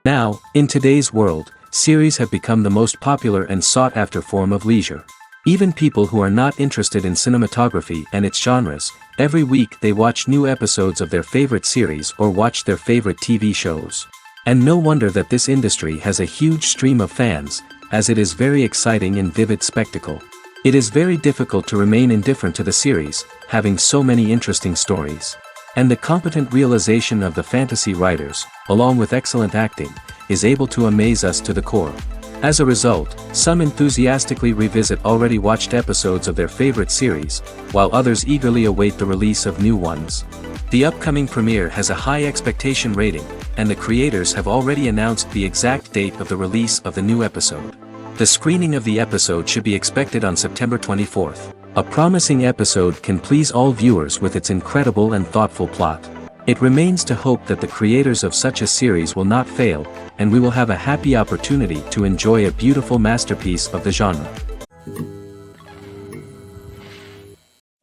Now, in today's world, series have become the most popular and sought-after form of leisure. Even people who are not interested in cinematography and its genres, every week they watch new episodes of their favorite series or watch their favorite TV shows. And no wonder that this industry has a huge stream of fans, as it is very exciting and vivid spectacle. It is very difficult to remain indifferent to the series, having so many interesting stories. And the competent realization of the fantasy writers, along with excellent acting, is able to amaze us to the core. As a result, some enthusiastically revisit already watched episodes of their favorite series, while others eagerly await the release of new ones. The upcoming premiere has a high expectation rating, and the creators have already announced the exact date of the release of the new episode. The screening of the episode should be expected on September 24th. A promising episode can please all viewers with its incredible and thoughtful plot. It remains to hope that the creators of such a series will not fail, and we will have a happy opportunity to enjoy a beautiful masterpiece of the genre.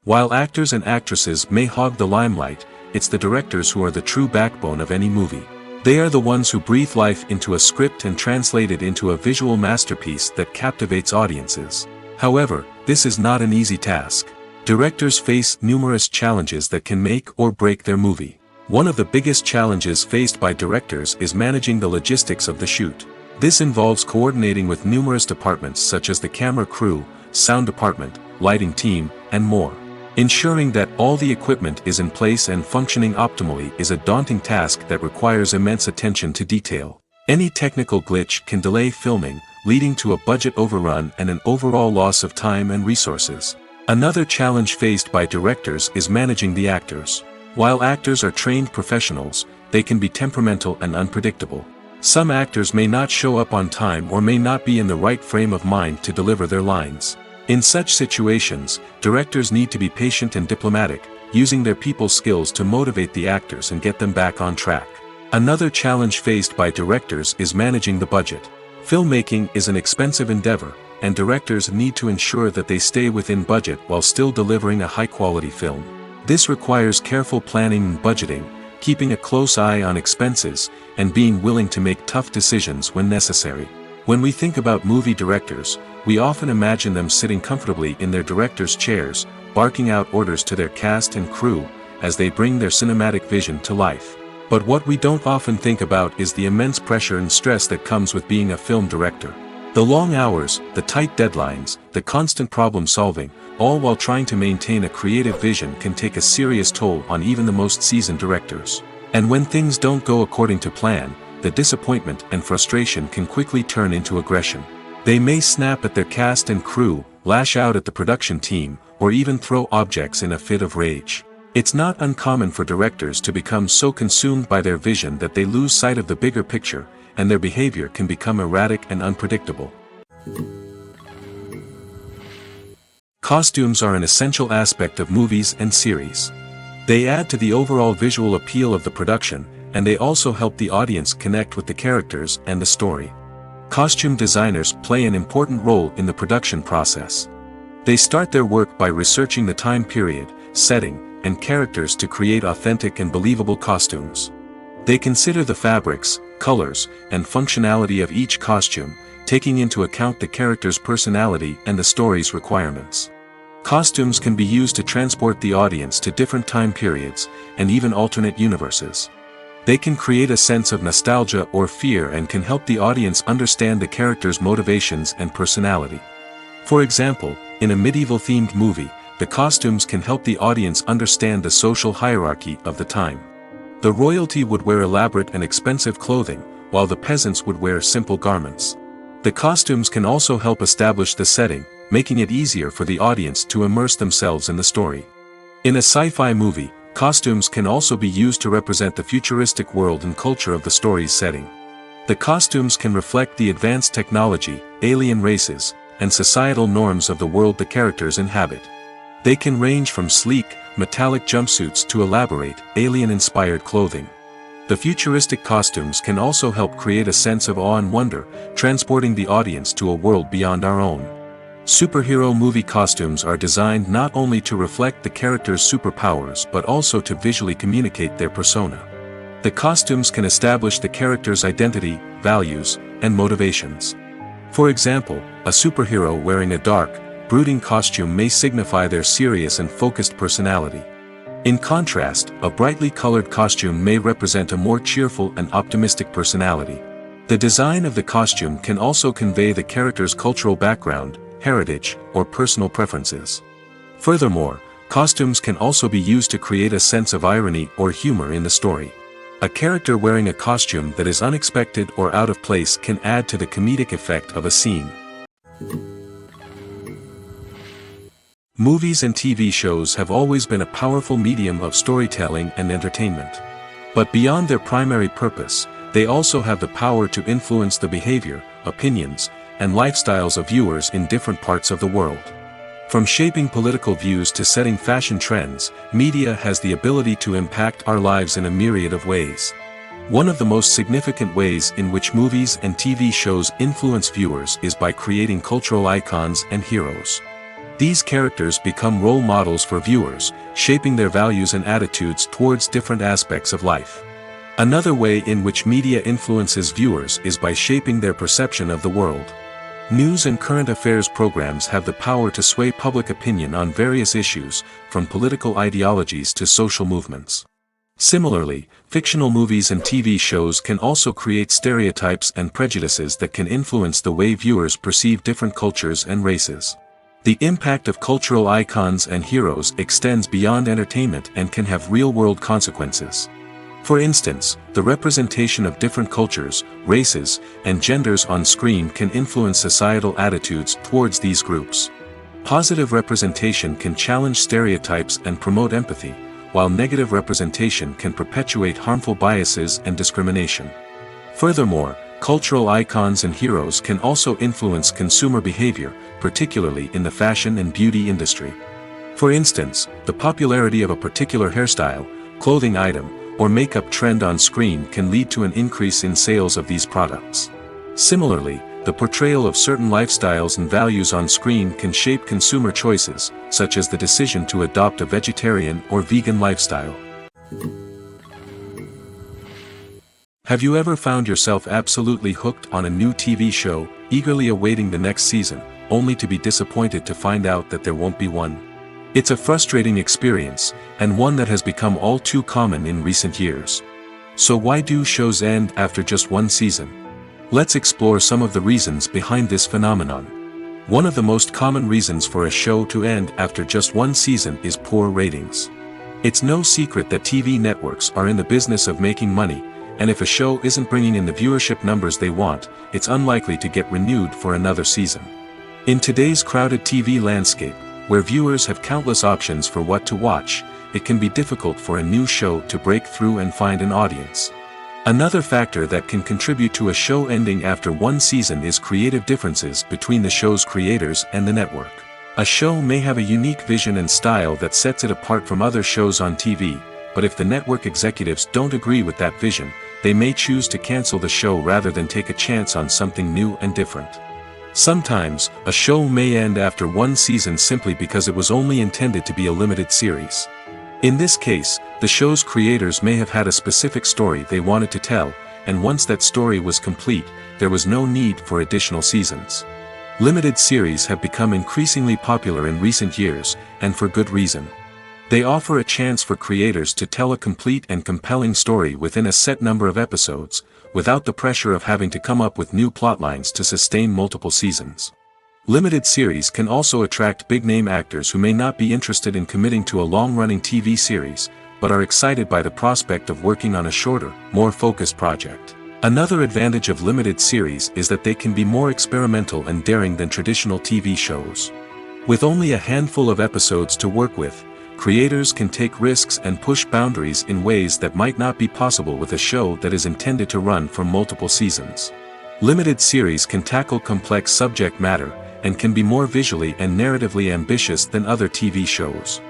While actors and actresses may hog the limelight, it's the directors who are the true backbone of any movie. They are the ones who breathe life into a script and translate it into a visual masterpiece that captivates audiences. However, this is not an easy task. Directors face numerous challenges that can make or break their movie. One of the biggest challenges faced by directors is managing the logistics of the shoot. This involves coordinating with numerous departments such as the camera crew, sound department, lighting team, and more. Ensuring that all the equipment is in place and functioning optimally is a daunting task that requires immense attention to detail. Any technical glitch can delay filming, leading to a budget overrun and an overall loss of time and resources. Another challenge faced by directors is managing the actors. While actors are trained professionals, they can be temperamental and unpredictable. Some actors may not show up on time or may not be in the right frame of mind to deliver their lines. In such situations, directors need to be patient and diplomatic, using their people skills to motivate the actors and get them back on track. Another challenge faced by directors is managing the budget. Filmmaking is an expensive endeavor, and directors need to ensure that they stay within budget while still delivering a high-quality film. This requires careful planning and budgeting, keeping a close eye on expenses, and being willing to make tough decisions when necessary. When we think about movie directors, we often imagine them sitting comfortably in their director's chairs, barking out orders to their cast and crew, as they bring their cinematic vision to life. But what we don't often think about is the immense pressure and stress that comes with being a film director. The long hours, the tight deadlines, the constant problem solving, all while trying to maintain a creative vision can take a serious toll on even the most seasoned directors. And when things don't go according to plan, the disappointment and frustration can quickly turn into aggression. They may snap at their cast and crew, lash out at the production team, or even throw objects in a fit of rage. It's not uncommon for directors to become so consumed by their vision that they lose sight of the bigger picture, and their behavior can become erratic and unpredictable. Costumes are an essential aspect of movies and series. They add to the overall visual appeal of the production, and they also help the audience connect with the characters and the story. Costume designers play an important role in the production process. They start their work by researching the time period, setting, and characters to create authentic and believable costumes. They consider the fabrics, colors, and functionality of each costume, taking into account the character's personality and the story's requirements. Costumes can be used to transport the audience to different time periods, and even alternate universes. They can create a sense of nostalgia or fear and can help the audience understand the character's motivations and personality. For example, in a medieval-themed movie, the costumes can help the audience understand the social hierarchy of the time. The royalty would wear elaborate and expensive clothing, while the peasants would wear simple garments. The costumes can also help establish the setting, making it easier for the audience to immerse themselves in the story. In a sci-fi movie, costumes can also be used to represent the futuristic world and culture of the story's setting. The costumes can reflect the advanced technology, alien races, and societal norms of the world the characters inhabit. They can range from sleek, metallic jumpsuits to elaborate, alien-inspired clothing. The futuristic costumes can also help create a sense of awe and wonder, transporting the audience to a world beyond our own. Superhero movie costumes are designed not only to reflect the character's superpowers but also to visually communicate their persona. The costumes can establish the character's identity, values, and motivations. For example, a superhero wearing a dark, brooding costume may signify their serious and focused personality. In contrast, a brightly colored costume may represent a more cheerful and optimistic personality. The design of the costume can also convey the character's cultural background, heritage, or personal preferences. Furthermore, costumes can also be used to create a sense of irony or humor in the story. A character wearing a costume that is unexpected or out of place can add to the comedic effect of a scene. Movies and TV shows have always been a powerful medium of storytelling and entertainment. But beyond their primary purpose, they also have the power to influence the behavior, opinions, and lifestyles of viewers in different parts of the world. From shaping political views to setting fashion trends, media has the ability to impact our lives in a myriad of ways. One of the most significant ways in which movies and TV shows influence viewers is by creating cultural icons and heroes. These characters become role models for viewers, shaping their values and attitudes towards different aspects of life. Another way in which media influences viewers is by shaping their perception of the world. News and current affairs programs have the power to sway public opinion on various issues, from political ideologies to social movements. Similarly, fictional movies and TV shows can also create stereotypes and prejudices that can influence the way viewers perceive different cultures and races. The impact of cultural icons and heroes extends beyond entertainment and can have real-world consequences. For instance, the representation of different cultures, races, and genders on screen can influence societal attitudes towards these groups. Positive representation can challenge stereotypes and promote empathy, while negative representation can perpetuate harmful biases and discrimination. Furthermore, cultural icons and heroes can also influence consumer behavior, particularly in the fashion and beauty industry. For instance, the popularity of a particular hairstyle, clothing item, or makeup trend on screen can lead to an increase in sales of these products. Similarly, the portrayal of certain lifestyles and values on screen can shape consumer choices, such as the decision to adopt a vegetarian or vegan lifestyle. Have you ever found yourself absolutely hooked on a new TV show, eagerly awaiting the next season, only to be disappointed to find out that there won't be one? It's a frustrating experience, and one that has become all too common in recent years. So why do shows end after just one season? Let's explore some of the reasons behind this phenomenon. One of the most common reasons for a show to end after just one season is poor ratings. It's no secret that TV networks are in the business of making money, and if a show isn't bringing in the viewership numbers they want, it's unlikely to get renewed for another season. In today's crowded TV landscape, where viewers have countless options for what to watch, it can be difficult for a new show to break through and find an audience. Another factor that can contribute to a show ending after one season is creative differences between the show's creators and the network. A show may have a unique vision and style that sets it apart from other shows on TV, but if the network executives don't agree with that vision, they may choose to cancel the show rather than take a chance on something new and different. Sometimes, a show may end after one season simply because it was only intended to be a limited series. In this case, the show's creators may have had a specific story they wanted to tell, and once that story was complete, there was no need for additional seasons. Limited series have become increasingly popular in recent years, and for good reason. They offer a chance for creators to tell a complete and compelling story within a set number of episodes, without the pressure of having to come up with new plotlines to sustain multiple seasons. Limited series can also attract big-name actors who may not be interested in committing to a long-running TV series, but are excited by the prospect of working on a shorter, more focused project. Another advantage of limited series is that they can be more experimental and daring than traditional TV shows. With only a handful of episodes to work with, creators can take risks and push boundaries in ways that might not be possible with a show that is intended to run for multiple seasons. Limited series can tackle complex subject matter, and can be more visually and narratively ambitious than other TV shows.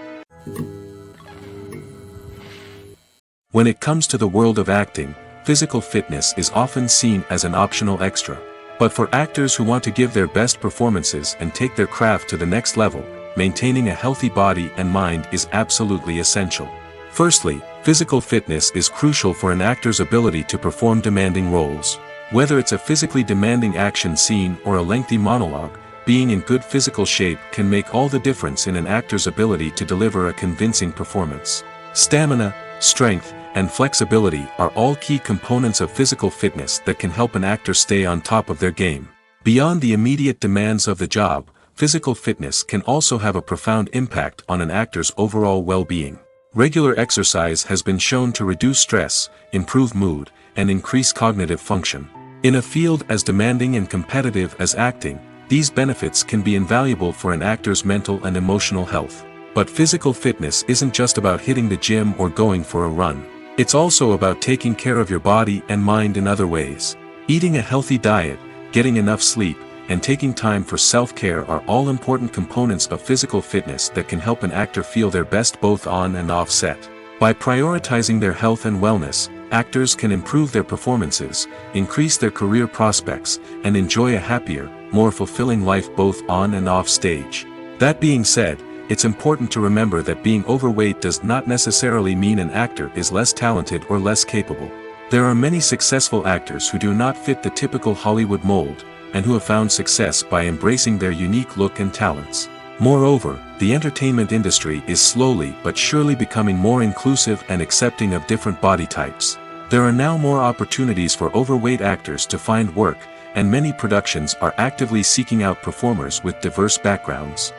When it comes to the world of acting, physical fitness is often seen as an optional extra. But for actors who want to give their best performances and take their craft to the next level, maintaining a healthy body and mind is absolutely essential. Firstly, Physical fitness is crucial for an actor's ability to perform demanding roles. Whether it's a physically demanding action scene or a lengthy monologue, being in good physical shape can make all the difference in an actor's ability to deliver a convincing performance. Stamina, strength, and flexibility are all key components of physical fitness that can help an actor stay on top of their game. Beyond the immediate demands of the job, physical fitness can also have a profound impact on an actor's overall well-being. Regular exercise has been shown to reduce stress, improve mood, and increase cognitive function. In a field as demanding and competitive as acting, these benefits can be invaluable for an actor's mental and emotional health. But physical fitness isn't just about hitting the gym or going for a run. It's also about taking care of your body and mind in other ways. Eating a healthy diet, getting enough sleep, and taking time for self-care are all important components of physical fitness that can help an actor feel their best both on and off set. By prioritizing their health and wellness, actors can improve their performances, increase their career prospects, and enjoy a happier, more fulfilling life both on and off stage. That being said, it's important to remember that being overweight does not necessarily mean an actor is less talented or less capable. There are many successful actors who do not fit the typical Hollywood mold, and who have found success by embracing their unique look and talents. Moreover, the entertainment industry is slowly but surely becoming more inclusive and accepting of different body types. There are now more opportunities for overweight actors to find work, and many productions are actively seeking out performers with diverse backgrounds.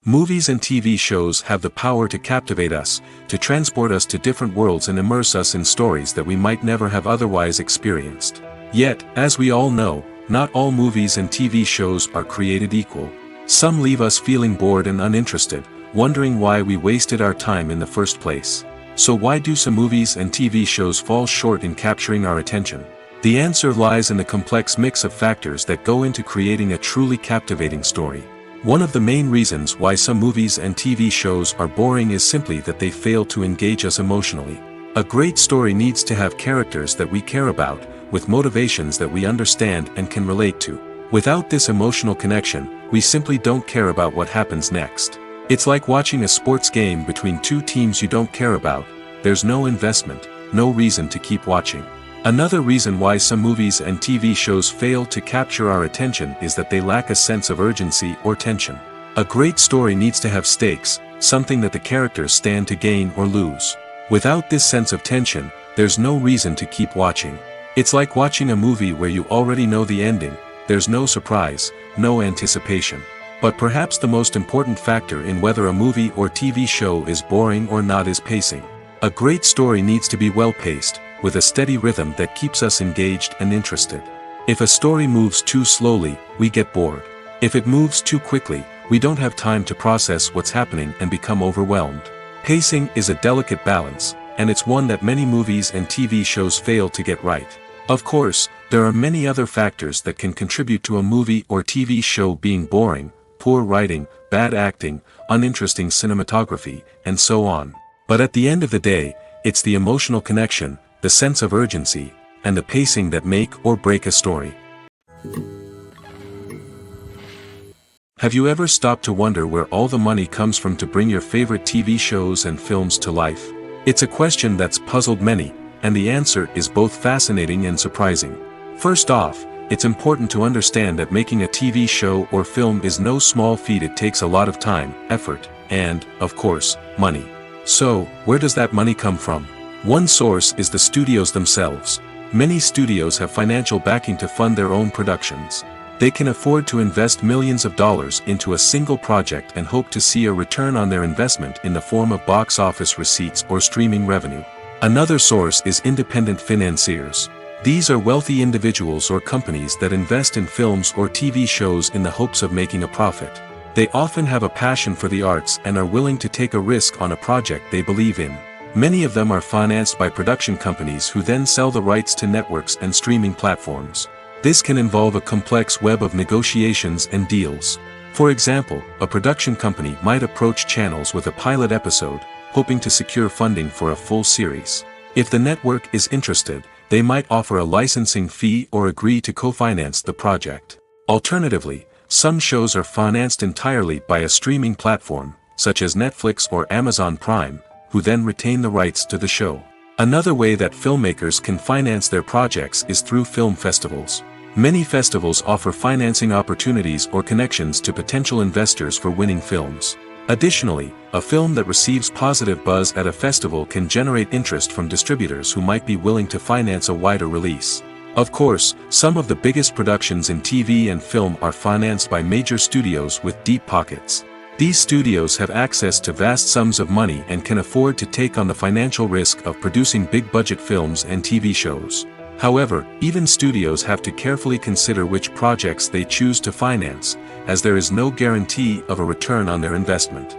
Movies and TV shows have the power to captivate us, to transport us to different worlds and immerse us in stories that we might never have otherwise experienced. Yet, as we all know, not all movies and TV shows are created equal. Some leave us feeling bored and uninterested, wondering why we wasted our time in the first place. So why do some movies and TV shows fall short in capturing our attention? The answer lies in the complex mix of factors that go into creating a truly captivating story. One of the main reasons why some movies and TV shows are boring is simply that they fail to engage us emotionally. A great story needs to have characters that we care about, with motivations that we understand and can relate to. Without this emotional connection, we simply don't care about what happens next. It's like watching a sports game between two teams you don't care about. There's no investment, no reason to keep watching. Another reason why some movies and TV shows fail to capture our attention is that they lack a sense of urgency or tension. A great story needs to have stakes, something that the characters stand to gain or lose. Without this sense of tension, there's no reason to keep watching. It's like watching a movie where you already know the ending, there's no surprise, no anticipation. But perhaps the most important factor in whether a movie or TV show is boring or not is pacing. A great story needs to be well-paced, with a steady rhythm that keeps us engaged and interested. If a story moves too slowly, we get bored. If it moves too quickly, we don't have time to process what's happening and become overwhelmed. Pacing is a delicate balance, and it's one that many movies and TV shows fail to get right. Of course, there are many other factors that can contribute to a movie or TV show being boring: poor writing, bad acting, uninteresting cinematography, and so on. But at the end of the day, it's the emotional connection, the sense of urgency, and the pacing that make or break a story. Have you ever stopped to wonder where all the money comes from to bring your favorite TV shows and films to life? It's a question that's puzzled many, and the answer is both fascinating and surprising. First off, it's important to understand that making a TV show or film is no small feat. It takes a lot of time, effort, and, of course, money. So, where does that money come from? One source is the studios themselves. Many studios have financial backing to fund their own productions. They can afford to invest millions of dollars into a single project and hope to see a return on their investment in the form of box office receipts or streaming revenue. Another source is independent financiers. These are wealthy individuals or companies that invest in films or TV shows in the hopes of making a profit. They often have a passion for the arts and are willing to take a risk on a project they believe in. Many of them are financed by production companies who then sell the rights to networks and streaming platforms. This can involve a complex web of negotiations and deals. For example, a production company might approach channels with a pilot episode, hoping to secure funding for a full series. If the network is interested, they might offer a licensing fee or agree to co-finance the project. Alternatively, some shows are financed entirely by a streaming platform, such as Netflix or Amazon Prime, who then retain the rights to the show. Another way that filmmakers can finance their projects is through film festivals. Many festivals offer financing opportunities or connections to potential investors for winning films. Additionally, a film that receives positive buzz at a festival can generate interest from distributors who might be willing to finance a wider release. Of course, some of the biggest productions in TV and film are financed by major studios with deep pockets. These studios have access to vast sums of money and can afford to take on the financial risk of producing big-budget films and TV shows. However, even studios have to carefully consider which projects they choose to finance, as there is no guarantee of a return on their investment.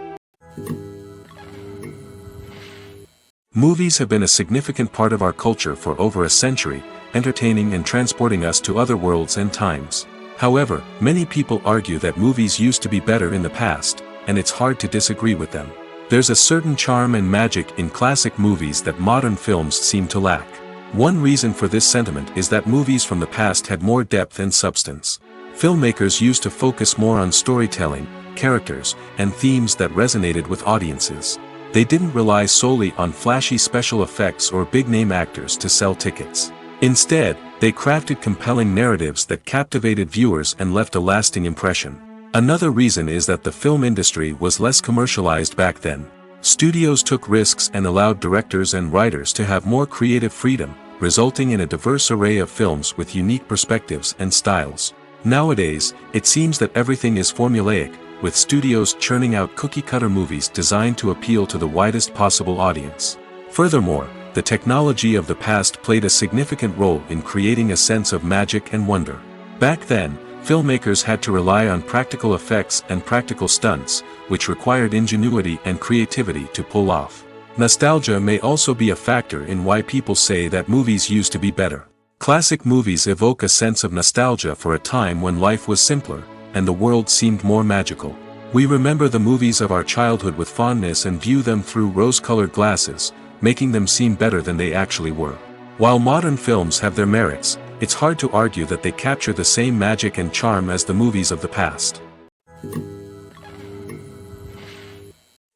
Movies have been a significant part of our culture for over a century, entertaining and transporting us to other worlds and times. However, many people argue that movies used to be better in the past, and it's hard to disagree with them. There's a certain charm and magic in classic movies that modern films seem to lack. One reason for this sentiment is that movies from the past had more depth and substance. Filmmakers used to focus more on storytelling, characters, and themes that resonated with audiences. They didn't rely solely on flashy special effects or big-name actors to sell tickets. Instead, they crafted compelling narratives that captivated viewers and left a lasting impression. Another reason is that the film industry was less commercialized back then. Studios took risks and allowed directors and writers to have more creative freedom, resulting in a diverse array of films with unique perspectives and styles. Nowadays, it seems that everything is formulaic, with studios churning out cookie-cutter movies designed to appeal to the widest possible audience. Furthermore, the technology of the past played a significant role in creating a sense of magic and wonder. Back then, filmmakers had to rely on practical effects and practical stunts, which required ingenuity and creativity to pull off. Nostalgia may also be a factor in why people say that movies used to be better. Classic movies evoke a sense of nostalgia for a time when life was simpler, and the world seemed more magical. We remember the movies of our childhood with fondness and view them through rose-colored glasses, making them seem better than they actually were. While modern films have their merits, it's hard to argue that they capture the same magic and charm as the movies of the past.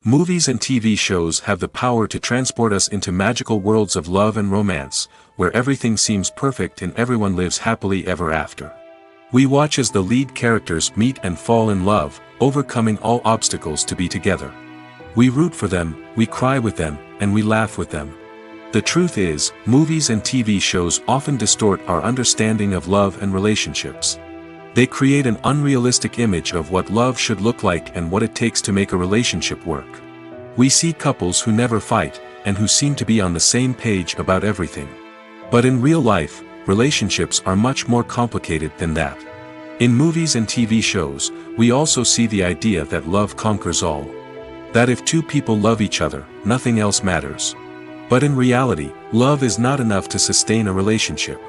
Movies and TV shows have the power to transport us into magical worlds of love and romance, where everything seems perfect and everyone lives happily ever after. We watch as the lead characters meet and fall in love, overcoming all obstacles to be together. We root for them, we cry with them, and we laugh with them. The truth is, movies and TV shows often distort our understanding of love and relationships. They create an unrealistic image of what love should look like and what it takes to make a relationship work. We see couples who never fight, and who seem to be on the same page about everything. But in real life, relationships are much more complicated than that. In movies and TV shows, we also see the idea that love conquers all. That if two people love each other, nothing else matters. But in reality, love is not enough to sustain a relationship.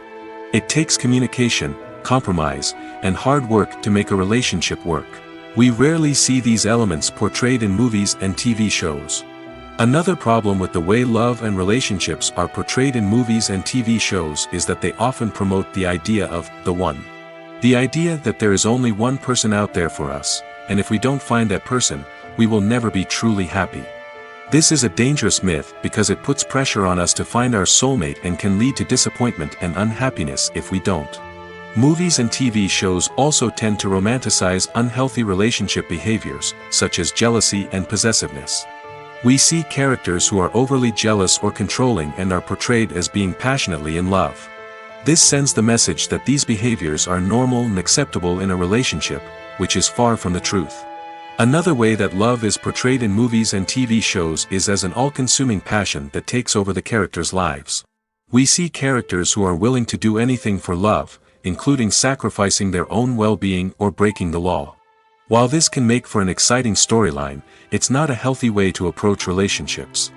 It takes communication, compromise, and hard work to make a relationship work. We rarely see these elements portrayed in movies and TV shows. Another problem with the way love and relationships are portrayed in movies and TV shows is that they often promote the idea of the one. The idea that there is only one person out there for us, and if we don't find that person, we will never be truly happy. This is a dangerous myth because it puts pressure on us to find our soulmate and can lead to disappointment and unhappiness if we don't. Movies and TV shows also tend to romanticize unhealthy relationship behaviors, such as jealousy and possessiveness. We see characters who are overly jealous or controlling and are portrayed as being passionately in love. This sends the message that these behaviors are normal and acceptable in a relationship, which is far from the truth. Another way that love is portrayed in movies and TV shows is as an all-consuming passion that takes over the characters' lives. We see characters who are willing to do anything for love, including sacrificing their own well-being or breaking the law. While this can make for an exciting storyline, it's not a healthy way to approach relationships.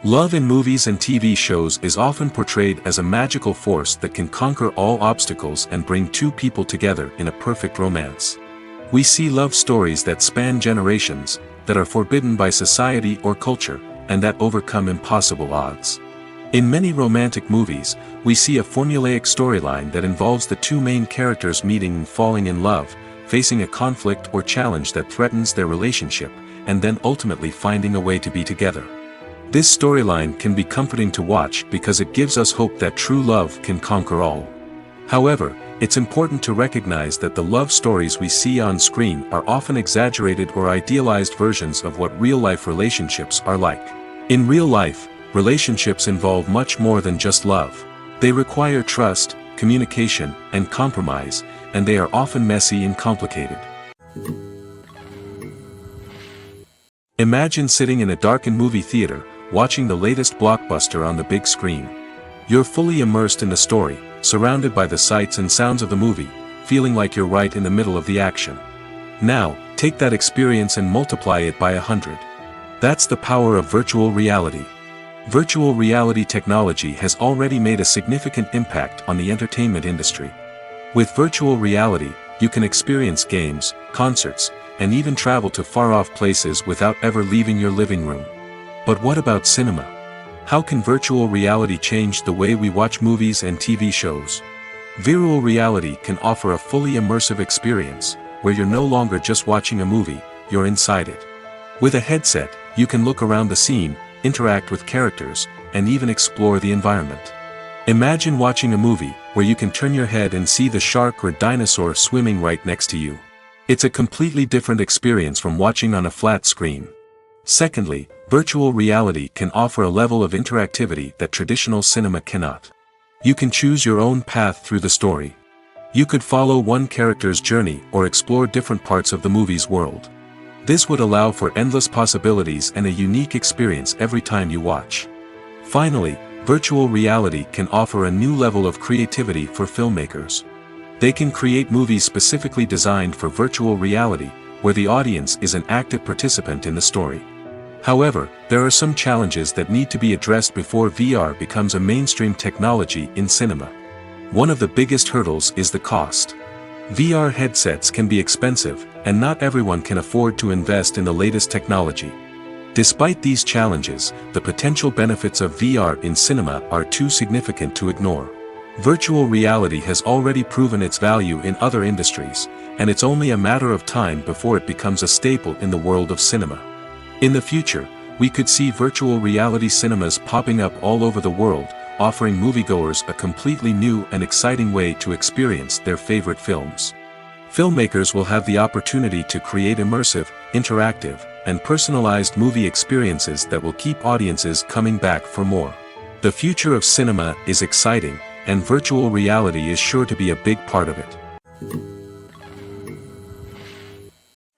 Love in movies and TV shows is often portrayed as a magical force that can conquer all obstacles and bring two people together in a perfect romance. We see love stories that span generations, that are forbidden by society or culture, and that overcome impossible odds. In many romantic movies, we see a formulaic storyline that involves the two main characters meeting and falling in love, facing a conflict or challenge that threatens their relationship, and then ultimately finding a way to be together. This storyline can be comforting to watch because it gives us hope that true love can conquer all. However, it's important to recognize that the love stories we see on screen are often exaggerated or idealized versions of what real-life relationships are like. In real life, relationships involve much more than just love. They require trust, communication, and compromise, and they are often messy and complicated. Imagine sitting in a darkened movie theater, watching the latest blockbuster on the big screen. You're fully immersed in the story, surrounded by the sights and sounds of the movie, feeling like you're right in the middle of the action. Now, take that experience and multiply it by 100. That's the power of virtual reality. Virtual reality technology has already made a significant impact on the entertainment industry. With virtual reality, you can experience games, concerts, and even travel to far-off places without ever leaving your living room. But what about cinema? How can virtual reality change the way we watch movies and TV shows? Virtual reality can offer a fully immersive experience, where you're no longer just watching a movie, you're inside it. With a headset, you can look around the scene, interact with characters, and even explore the environment. Imagine watching a movie where you can turn your head and see the shark or dinosaur swimming right next to you. It's a completely different experience from watching on a flat screen. Secondly, virtual reality can offer a level of interactivity that traditional cinema cannot. You can choose your own path through the story. You could follow one character's journey or explore different parts of the movie's world. This would allow for endless possibilities and a unique experience every time you watch. Finally, virtual reality can offer a new level of creativity for filmmakers. They can create movies specifically designed for virtual reality, where the audience is an active participant in the story. However, there are some challenges that need to be addressed before VR becomes a mainstream technology in cinema. One of the biggest hurdles is the cost. VR headsets can be expensive, and not everyone can afford to invest in the latest technology. Despite these challenges, the potential benefits of VR in cinema are too significant to ignore. Virtual reality has already proven its value in other industries, and it's only a matter of time before it becomes a staple in the world of cinema. In the future, we could see virtual reality cinemas popping up all over the world, offering moviegoers a completely new and exciting way to experience their favorite films. Filmmakers will have the opportunity to create immersive, interactive, and personalized movie experiences that will keep audiences coming back for more. The future of cinema is exciting, and virtual reality is sure to be a big part of it.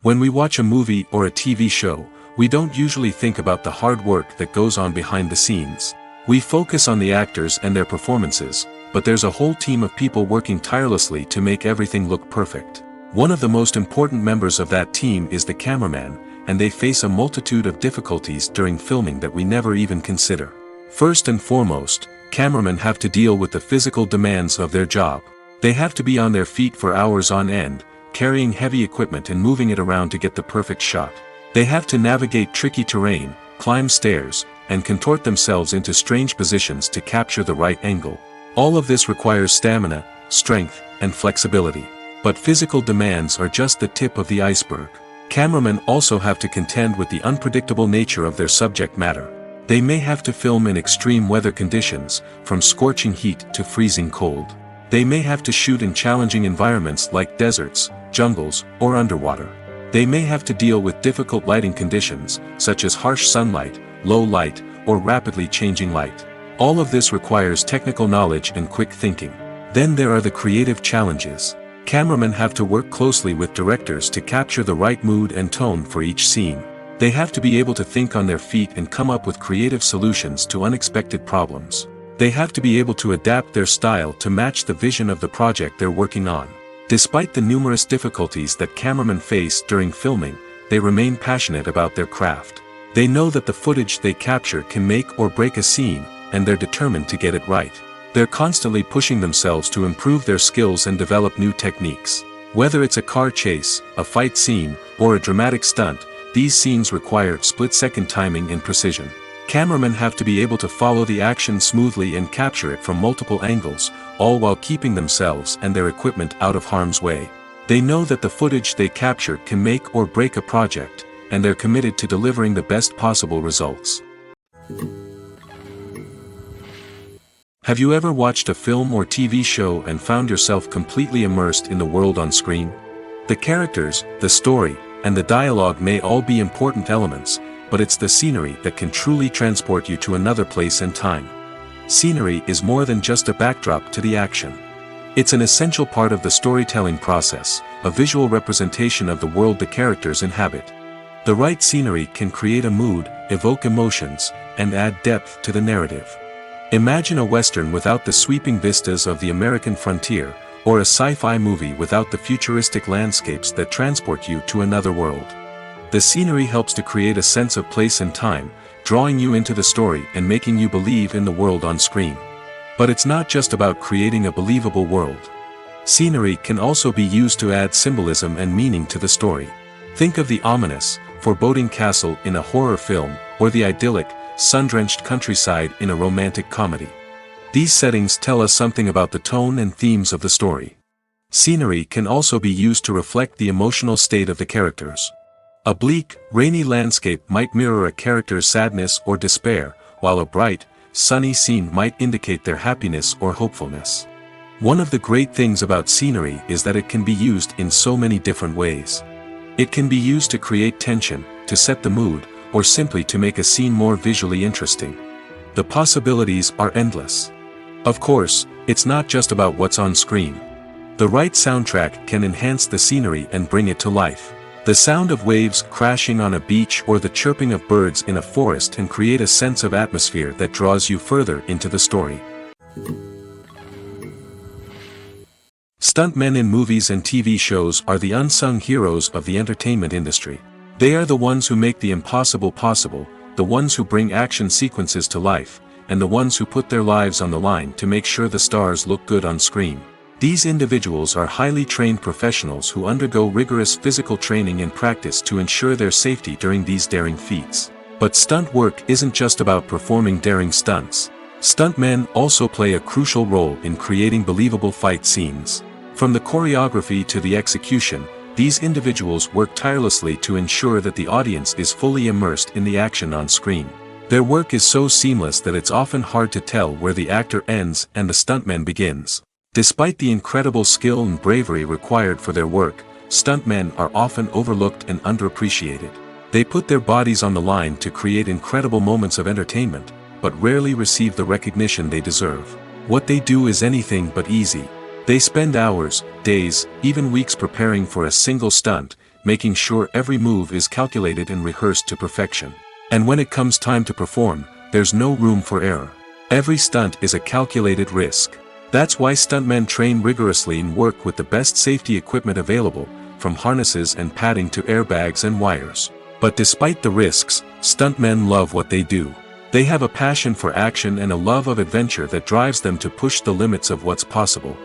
When we watch a movie or a TV show, we don't usually think about the hard work that goes on behind the scenes. We focus on the actors and their performances, but there's a whole team of people working tirelessly to make everything look perfect. One of the most important members of that team is the cameraman, and they face a multitude of difficulties during filming that we never even consider. First and foremost, cameramen have to deal with the physical demands of their job. They have to be on their feet for hours on end, carrying heavy equipment and moving it around to get the perfect shot. They have to navigate tricky terrain, climb stairs, and contort themselves into strange positions to capture the right angle. All of this requires stamina, strength, and flexibility. But physical demands are just the tip of the iceberg. Cameramen also have to contend with the unpredictable nature of their subject matter. They may have to film in extreme weather conditions, from scorching heat to freezing cold. They may have to shoot in challenging environments like deserts, jungles, or underwater. They may have to deal with difficult lighting conditions, such as harsh sunlight, low light, or rapidly changing light. All of this requires technical knowledge and quick thinking. Then there are the creative challenges. Cameramen have to work closely with directors to capture the right mood and tone for each scene. They have to be able to think on their feet and come up with creative solutions to unexpected problems. They have to be able to adapt their style to match the vision of the project they're working on. Despite the numerous difficulties that cameramen face during filming, they remain passionate about their craft. They know that the footage they capture can make or break a scene, and they're determined to get it right. They're constantly pushing themselves to improve their skills and develop new techniques. Whether it's a car chase, a fight scene, or a dramatic stunt, these scenes require split-second timing and precision. Cameramen have to be able to follow the action smoothly and capture it from multiple angles, all while keeping themselves and their equipment out of harm's way. They know that the footage they capture can make or break a project, and they're committed to delivering the best possible results. Have you ever watched a film or TV show and found yourself completely immersed in the world on screen? The characters, the story, and the dialogue may all be important elements, but it's the scenery that can truly transport you to another place and time. Scenery is more than just a backdrop to the action. It's an essential part of the storytelling process, a visual representation of the world the characters inhabit. The right scenery can create a mood, evoke emotions, and add depth to the narrative. Imagine a Western without the sweeping vistas of the American frontier, or a sci-fi movie without the futuristic landscapes that transport you to another world. The scenery helps to create a sense of place and time, drawing you into the story and making you believe in the world on screen. But it's not just about creating a believable world. Scenery can also be used to add symbolism and meaning to the story. Think of the ominous, foreboding castle in a horror film, or the idyllic, sun-drenched countryside in a romantic comedy. These settings tell us something about the tone and themes of the story. Scenery can also be used to reflect the emotional state of the characters. A bleak, rainy landscape might mirror a character's sadness or despair, while a bright, sunny scene might indicate their happiness or hopefulness. One of the great things about scenery is that it can be used in so many different ways. It can be used to create tension, to set the mood, or simply to make a scene more visually interesting. The possibilities are endless. Of course, it's not just about what's on screen. The right soundtrack can enhance the scenery and bring it to life. The sound of waves crashing on a beach or the chirping of birds in a forest can create a sense of atmosphere that draws you further into the story. Stuntmen in movies and TV shows are the unsung heroes of the entertainment industry. They are the ones who make the impossible possible, the ones who bring action sequences to life, and the ones who put their lives on the line to make sure the stars look good on screen. These individuals are highly trained professionals who undergo rigorous physical training and practice to ensure their safety during these daring feats. But stunt work isn't just about performing daring stunts. Stuntmen also play a crucial role in creating believable fight scenes. From the choreography to the execution, these individuals work tirelessly to ensure that the audience is fully immersed in the action on screen. Their work is so seamless that it's often hard to tell where the actor ends and the stuntman begins. Despite the incredible skill and bravery required for their work, stuntmen are often overlooked and underappreciated. They put their bodies on the line to create incredible moments of entertainment, but rarely receive the recognition they deserve. What they do is anything but easy. They spend hours, days, even weeks preparing for a single stunt, making sure every move is calculated and rehearsed to perfection. And when it comes time to perform, there's no room for error. Every stunt is a calculated risk. That's why stuntmen train rigorously and work with the best safety equipment available, from harnesses and padding to airbags and wires. But despite the risks, stuntmen love what they do. They have a passion for action and a love of adventure that drives them to push the limits of what's possible.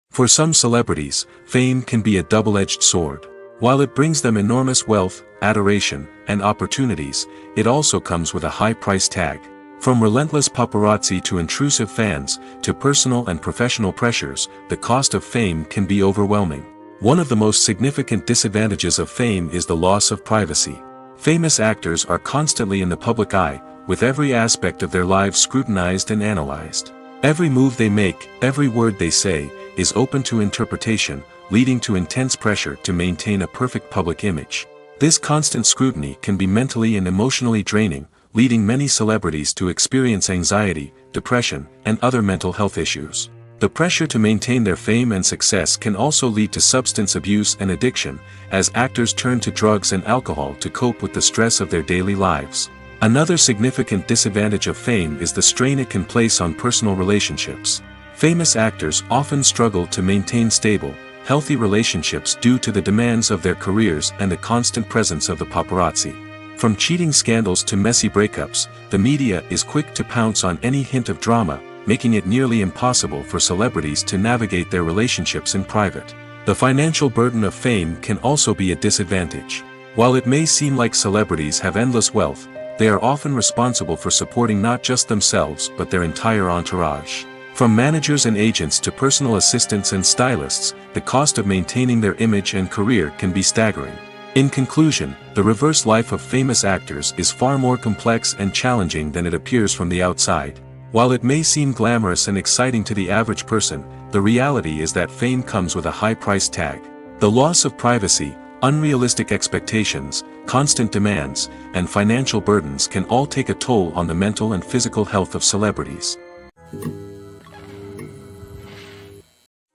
For some celebrities, fame can be a double-edged sword. While it brings them enormous wealth, adoration, and opportunities, it also comes with a high price tag. From relentless paparazzi to intrusive fans, to personal and professional pressures, the cost of fame can be overwhelming. One of the most significant disadvantages of fame is the loss of privacy. Famous actors are constantly in the public eye, with every aspect of their lives scrutinized and analyzed. Every move they make, every word they say, is open to interpretation, leading to intense pressure to maintain a perfect public image. This constant scrutiny can be mentally and emotionally draining, leading many celebrities to experience anxiety, depression, and other mental health issues. The pressure to maintain their fame and success can also lead to substance abuse and addiction, as actors turn to drugs and alcohol to cope with the stress of their daily lives. Another significant disadvantage of fame is the strain it can place on personal relationships. Famous actors often struggle to maintain stable, healthy relationships due to the demands of their careers and the constant presence of the paparazzi. From cheating scandals to messy breakups, the media is quick to pounce on any hint of drama, making it nearly impossible for celebrities to navigate their relationships in private. The financial burden of fame can also be a disadvantage. While it may seem like celebrities have endless wealth, they are often responsible for supporting not just themselves but their entire entourage. From managers and agents to personal assistants and stylists, the cost of maintaining their image and career can be staggering. In conclusion, the reverse life of famous actors is far more complex and challenging than it appears from the outside. While it may seem glamorous and exciting to the average person, the reality is that fame comes with a high price tag. The loss of privacy, unrealistic expectations, constant demands, and financial burdens can all take a toll on the mental and physical health of celebrities.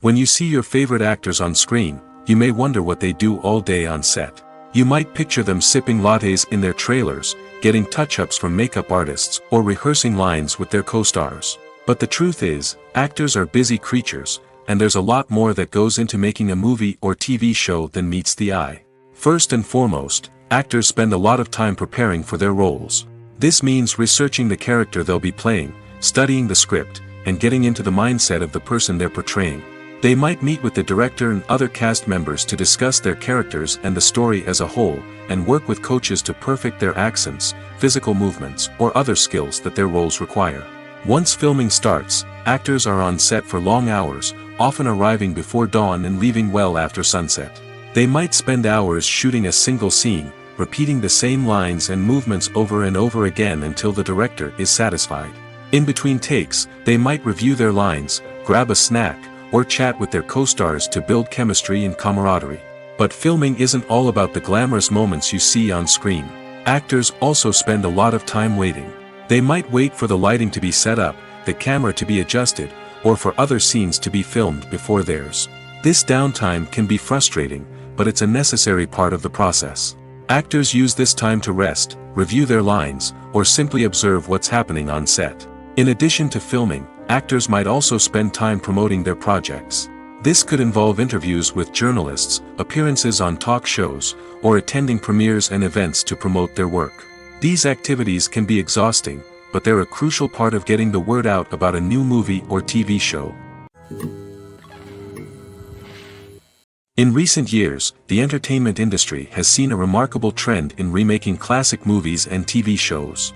When you see your favorite actors on screen, you may wonder what they do all day on set. You might picture them sipping lattes in their trailers, getting touch-ups from makeup artists, or rehearsing lines with their co-stars. But the truth is, actors are busy creatures, and there's a lot more that goes into making a movie or TV show than meets the eye. First and foremost, actors spend a lot of time preparing for their roles. This means researching the character they'll be playing, studying the script, and getting into the mindset of the person they're portraying. They might meet with the director and other cast members to discuss their characters and the story as a whole, and work with coaches to perfect their accents, physical movements, or other skills that their roles require. Once filming starts, actors are on set for long hours, often arriving before dawn and leaving well after sunset. They might spend hours shooting a single scene, repeating the same lines and movements over and over again until the director is satisfied. In between takes, they might review their lines, grab a snack, or chat with their co-stars to build chemistry and camaraderie. But filming isn't all about the glamorous moments you see on screen. Actors also spend a lot of time waiting. They might wait for the lighting to be set up, the camera to be adjusted, or for other scenes to be filmed before theirs. This downtime can be frustrating, but it's a necessary part of the process. Actors use this time to rest, review their lines, or simply observe what's happening on set. In addition to filming, actors might also spend time promoting their projects. This could involve interviews with journalists, appearances on talk shows, or attending premieres and events to promote their work. These activities can be exhausting, but they're a crucial part of getting the word out about a new movie or TV show. In recent years, the entertainment industry has seen a remarkable trend in remaking classic movies and TV shows.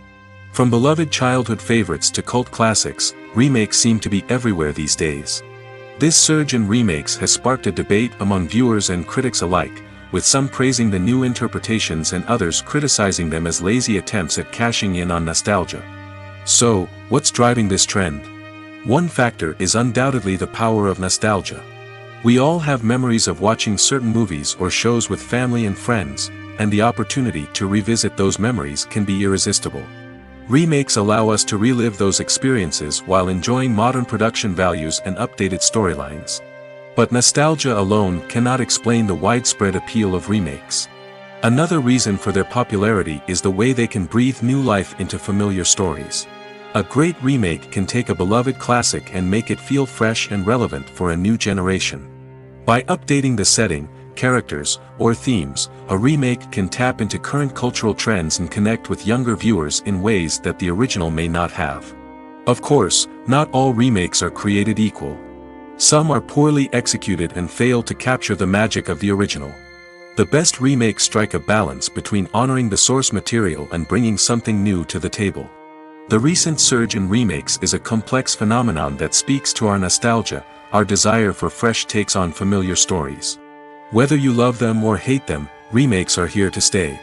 From beloved childhood favorites to cult classics, remakes seem to be everywhere these days. This surge in remakes has sparked a debate among viewers and critics alike, with some praising the new interpretations and others criticizing them as lazy attempts at cashing in on nostalgia. So, what's driving this trend? One factor is undoubtedly the power of nostalgia. We all have memories of watching certain movies or shows with family and friends, and the opportunity to revisit those memories can be irresistible. Remakes allow us to relive those experiences while enjoying modern production values and updated storylines. But nostalgia alone cannot explain the widespread appeal of remakes. Another reason for their popularity is the way they can breathe new life into familiar stories. A great remake can take a beloved classic and make it feel fresh and relevant for a new generation. By updating the setting, characters, or themes, a remake can tap into current cultural trends and connect with younger viewers in ways that the original may not have. Of course, not all remakes are created equal. Some are poorly executed and fail to capture the magic of the original. The best remakes strike a balance between honoring the source material and bringing something new to the table. The recent surge in remakes is a complex phenomenon that speaks to our nostalgia, our desire for fresh takes on familiar stories. Whether you love them or hate them, remakes are here to stay.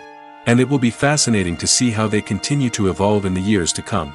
And it will be fascinating to see how they continue to evolve in the years to come.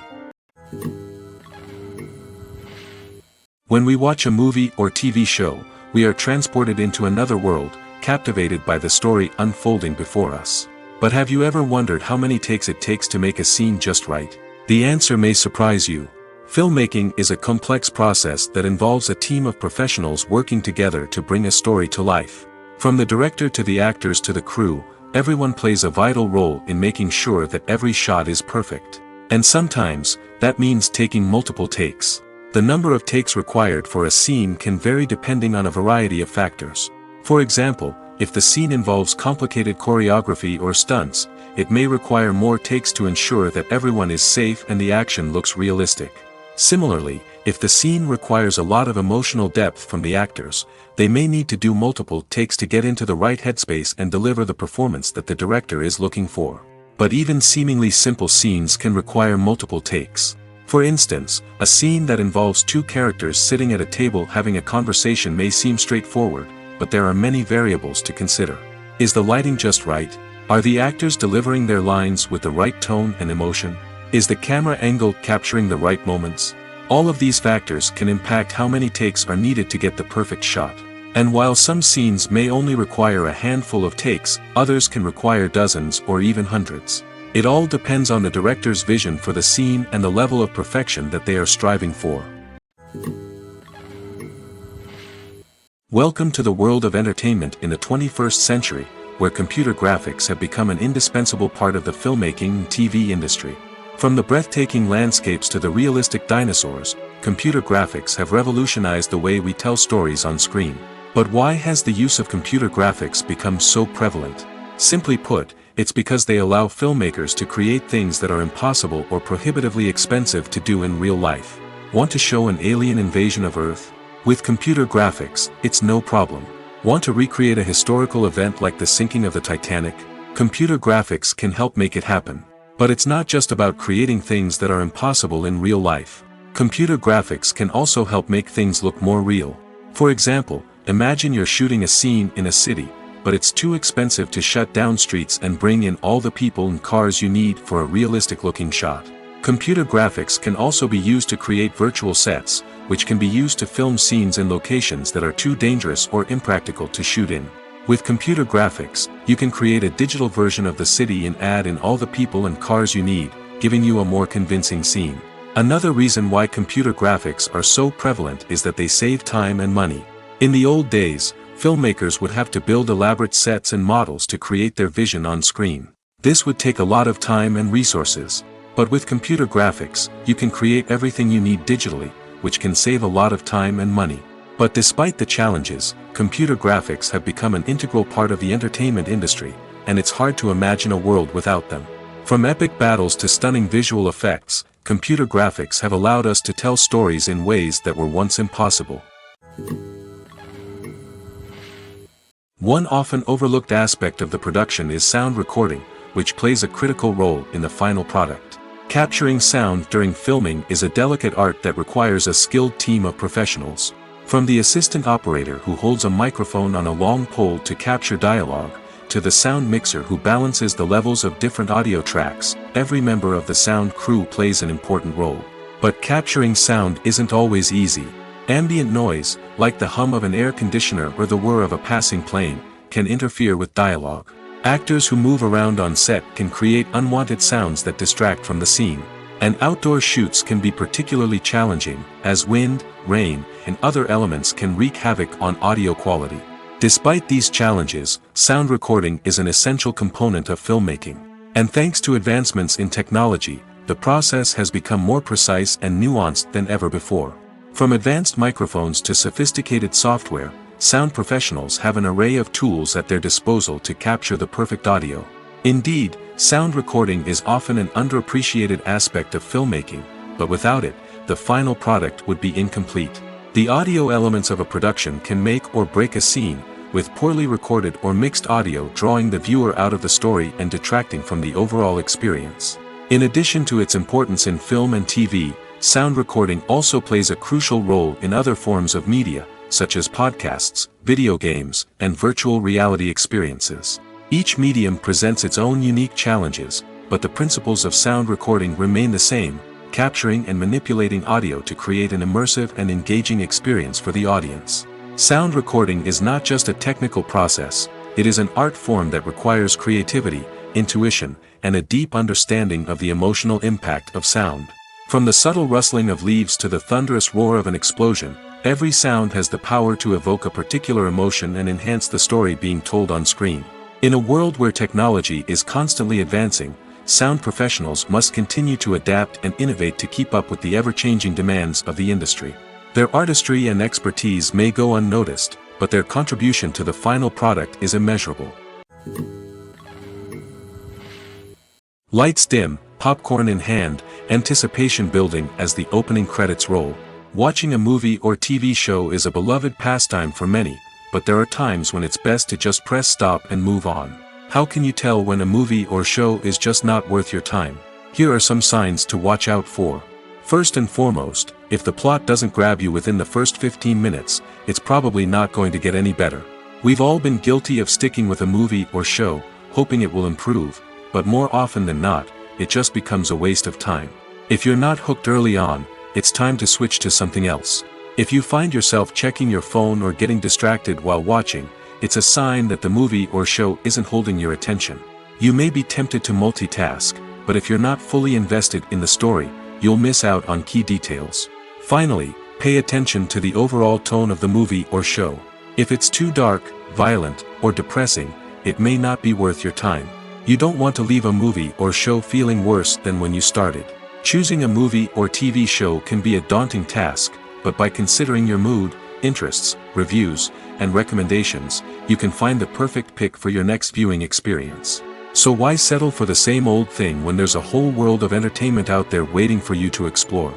When we watch a movie or TV show, we are transported into another world, captivated by the story unfolding before us. But have you ever wondered how many takes it takes to make a scene just right? The answer may surprise you. Filmmaking is a complex process that involves a team of professionals working together to bring a story to life. From the director to the actors to the crew, everyone plays a vital role in making sure that every shot is perfect. And sometimes, that means taking multiple takes. The number of takes required for a scene can vary depending on a variety of factors. For example, if the scene involves complicated choreography or stunts, it may require more takes to ensure that everyone is safe and the action looks realistic. Similarly, if the scene requires a lot of emotional depth from the actors, they may need to do multiple takes to get into the right headspace and deliver the performance that the director is looking for. But even seemingly simple scenes can require multiple takes. For instance, a scene that involves two characters sitting at a table having a conversation may seem straightforward, but there are many variables to consider. Is the lighting just right? Are the actors delivering their lines with the right tone and emotion? Is the camera angle capturing the right moments? All of these factors can impact how many takes are needed to get the perfect shot. And while some scenes may only require a handful of takes, others can require dozens or even hundreds. It all depends on the director's vision for the scene and the level of perfection that they are striving for. Welcome to the world of entertainment in the 21st century, where computer graphics have become an indispensable part of the filmmaking and TV industry. From the breathtaking landscapes to the realistic dinosaurs, computer graphics have revolutionized the way we tell stories on screen. But why has the use of computer graphics become so prevalent? Simply put, it's because they allow filmmakers to create things that are impossible or prohibitively expensive to do in real life. Want to show an alien invasion of Earth? With computer graphics, it's no problem. Want to recreate a historical event like the sinking of the Titanic? Computer graphics can help make it happen. But it's not just about creating things that are impossible in real life. Computer graphics can also help make things look more real. For example, imagine you're shooting a scene in a city, but it's too expensive to shut down streets and bring in all the people and cars you need for a realistic-looking shot. Computer graphics can also be used to create virtual sets, which can be used to film scenes in locations that are too dangerous or impractical to shoot in. With computer graphics, you can create a digital version of the city and add in all the people and cars you need, giving you a more convincing scene. Another reason why computer graphics are so prevalent is that they save time and money. In the old days, filmmakers would have to build elaborate sets and models to create their vision on screen. This would take a lot of time and resources. But with computer graphics, you can create everything you need digitally, which can save a lot of time and money. But despite the challenges, computer graphics have become an integral part of the entertainment industry, and it's hard to imagine a world without them. From epic battles to stunning visual effects, computer graphics have allowed us to tell stories in ways that were once impossible. One often overlooked aspect of the production is sound recording, which plays a critical role in the final product. Capturing sound during filming is a delicate art that requires a skilled team of professionals. From the assistant operator who holds a microphone on a long pole to capture dialogue, to the sound mixer who balances the levels of different audio tracks, every member of the sound crew plays an important role. But capturing sound isn't always easy. Ambient noise, like the hum of an air conditioner or the whir of a passing plane, can interfere with dialogue. Actors who move around on set can create unwanted sounds that distract from the scene. And outdoor shoots can be particularly challenging, as wind, rain, and other elements can wreak havoc on audio quality. Despite these challenges, sound recording is an essential component of filmmaking. And thanks to advancements in technology, the process has become more precise and nuanced than ever before. From advanced microphones to sophisticated software, sound professionals have an array of tools at their disposal to capture the perfect audio. Indeed, sound recording is often an underappreciated aspect of filmmaking, but without it, the final product would be incomplete. The audio elements of a production can make or break a scene, with poorly recorded or mixed audio drawing the viewer out of the story and detracting from the overall experience. In addition to its importance in film and TV, sound recording also plays a crucial role in other forms of media, such as podcasts, video games, and virtual reality experiences. Each medium presents its own unique challenges, but the principles of sound recording remain the same, capturing and manipulating audio to create an immersive and engaging experience for the audience. Sound recording is not just a technical process, it is an art form that requires creativity, intuition, and a deep understanding of the emotional impact of sound. From the subtle rustling of leaves to the thunderous roar of an explosion, every sound has the power to evoke a particular emotion and enhance the story being told on screen. In a world where technology is constantly advancing, sound professionals must continue to adapt and innovate to keep up with the ever-changing demands of the industry. Their artistry and expertise may go unnoticed, but their contribution to the final product is immeasurable. Lights dim, popcorn in hand, anticipation building as the opening credits roll. Watching a movie or TV show is a beloved pastime for many, but there are times when it's best to just press stop and move on. How can you tell when a movie or show is just not worth your time? Here are some signs to watch out for. First and foremost, if the plot doesn't grab you within the first 15 minutes, it's probably not going to get any better. We've all been guilty of sticking with a movie or show, hoping it will improve, but more often than not, it just becomes a waste of time. If you're not hooked early on, it's time to switch to something else. If you find yourself checking your phone or getting distracted while watching, it's a sign that the movie or show isn't holding your attention. You may be tempted to multitask, but if you're not fully invested in the story, you'll miss out on key details. Finally, pay attention to the overall tone of the movie or show. If it's too dark, violent, or depressing, it may not be worth your time. You don't want to leave a movie or show feeling worse than when you started. Choosing a movie or TV show can be a daunting task, but by considering your mood, interests, reviews, and recommendations, you can find the perfect pick for your next viewing experience. So why settle for the same old thing when there's a whole world of entertainment out there waiting for you to explore?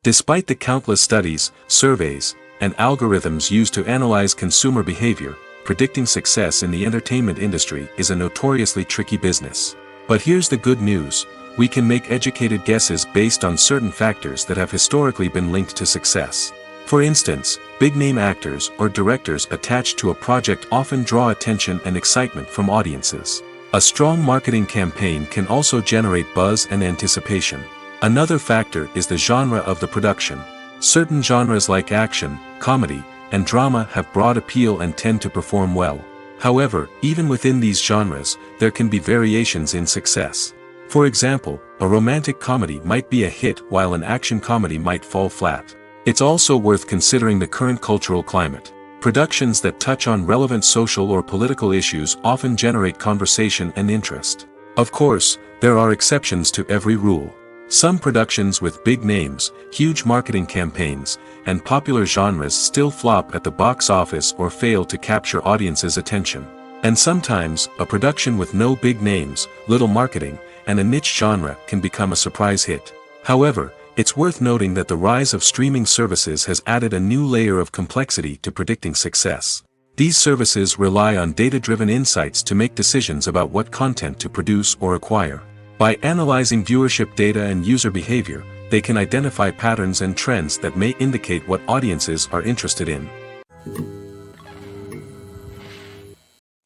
Despite the countless studies, surveys, and algorithms used to analyze consumer behavior, predicting success in the entertainment industry is a notoriously tricky business. But here's the good news: we can make educated guesses based on certain factors that have historically been linked to success. For instance, big-name actors or directors attached to a project often draw attention and excitement from audiences. A strong marketing campaign can also generate buzz and anticipation. Another factor is the genre of the production. Certain genres like action, comedy, and drama have broad appeal and tend to perform well. However, even within these genres, there can be variations in success. For example, a romantic comedy might be a hit while an action comedy might fall flat. It's also worth considering the current cultural climate. Productions that touch on relevant social or political issues often generate conversation and interest. Of course, there are exceptions to every rule. Some productions with big names, huge marketing campaigns, and popular genres still flop at the box office or fail to capture audiences' attention. And sometimes, a production with no big names, little marketing, and a niche genre can become a surprise hit. However, it's worth noting that the rise of streaming services has added a new layer of complexity to predicting success. These services rely on data-driven insights to make decisions about what content to produce or acquire. By analyzing viewership data and user behavior, they can identify patterns and trends that may indicate what audiences are interested in.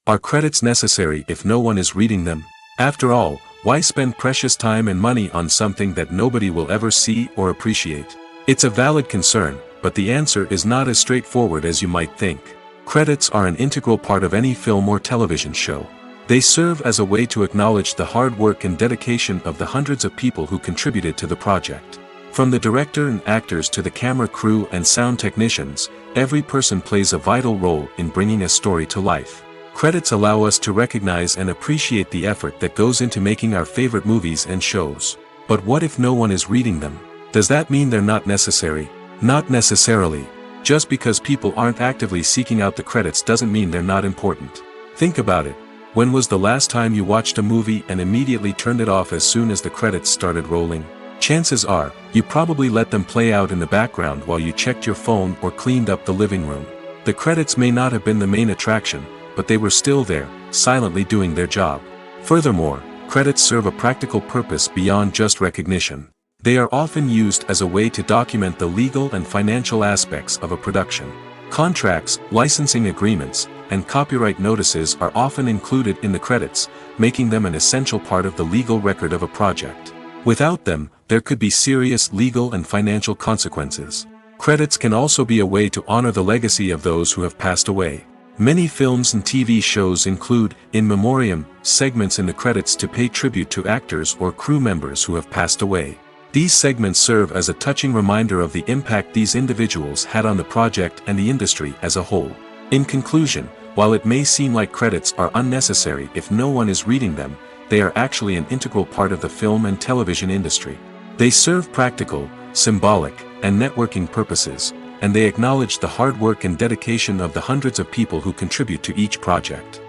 Are credits necessary if no one is reading them? After all, why spend precious time and money on something that nobody will ever see or appreciate? It's a valid concern, but the answer is not as straightforward as you might think. Credits are an integral part of any film or television show. They serve as a way to acknowledge the hard work and dedication of the hundreds of people who contributed to the project. From the director and actors to the camera crew and sound technicians, every person plays a vital role in bringing a story to life. Credits allow us to recognize and appreciate the effort that goes into making our favorite movies and shows. But what if no one is reading them? Does that mean they're not necessary? Not necessarily. Just because people aren't actively seeking out the credits doesn't mean they're not important. Think about it. When was the last time you watched a movie and immediately turned it off as soon as the credits started rolling? Chances are, you probably let them play out in the background while you checked your phone or cleaned up the living room. The credits may not have been the main attraction, but they were still there, silently doing their job. Furthermore, credits serve a practical purpose beyond just recognition. They are often used as a way to document the legal and financial aspects of a production. Contracts, licensing agreements, and copyright notices are often included in the credits, making them an essential part of the legal record of a project. Without them, there could be serious legal and financial consequences. Credits can also be a way to honor the legacy of those who have passed away. Many films and TV shows include in memoriam segments in the credits to pay tribute to actors or crew members who have passed away. These segments serve as a touching reminder of the impact these individuals had on the project and the industry as a whole. In conclusion, while it may seem like credits are unnecessary if no one is reading them, they are actually an integral part of the film and television industry. They serve practical, symbolic, and networking purposes, and they acknowledge the hard work and dedication of the hundreds of people who contribute to each project.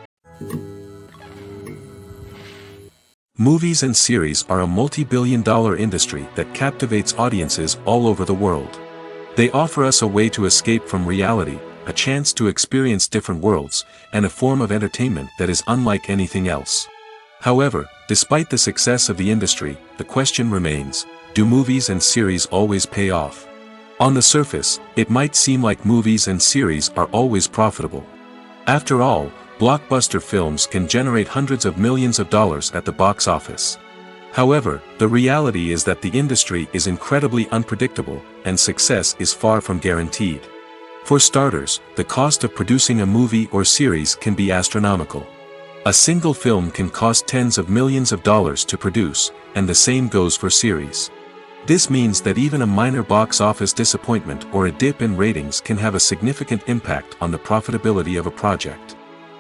Movies and series are a multi-billion-dollar industry that captivates audiences all over the world. They offer us a way to escape from reality, a chance to experience different worlds, and a form of entertainment that is unlike anything else. However, despite the success of the industry, the question remains, do movies and series always pay off? On the surface, it might seem like movies and series are always profitable. After all, blockbuster films can generate hundreds of millions of dollars at the box office. However, the reality is that the industry is incredibly unpredictable, and success is far from guaranteed. For starters, the cost of producing a movie or series can be astronomical. A single film can cost tens of millions of dollars to produce, and the same goes for series. This means that even a minor box office disappointment or a dip in ratings can have a significant impact on the profitability of a project.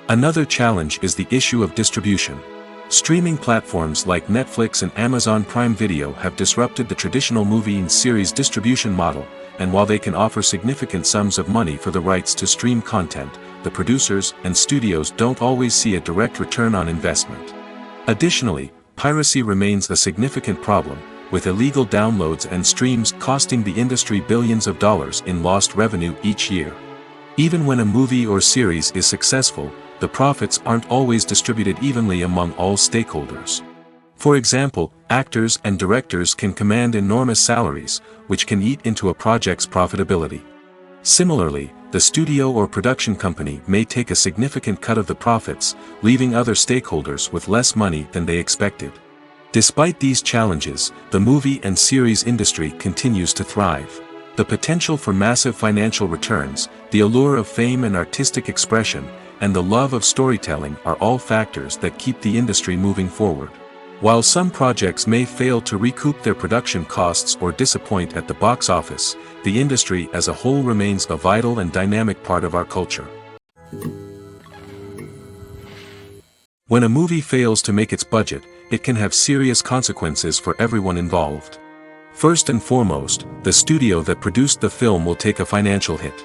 Another challenge is the issue of distribution. Streaming platforms like Netflix and Amazon Prime Video have disrupted the traditional movie and series distribution model, and while they can offer significant sums of money for the rights to stream content, the producers and studios don't always see a direct return on investment. Additionally, piracy remains a significant problem, with illegal downloads and streams costing the industry billions of dollars in lost revenue each year. Even when a movie or series is successful, the profits aren't always distributed evenly among all stakeholders. For example, actors and directors can command enormous salaries, which can eat into a project's profitability. Similarly, the studio or production company may take a significant cut of the profits, leaving other stakeholders with less money than they expected. Despite these challenges, the movie and series industry continues to thrive. The potential for massive financial returns, the allure of fame and artistic expression, and the love of storytelling are all factors that keep the industry moving forward. While some projects may fail to recoup their production costs or disappoint at the box office, the industry as a whole remains a vital and dynamic part of our culture. When a movie fails to make its budget, it can have serious consequences for everyone involved. First and foremost, the studio that produced the film will take a financial hit.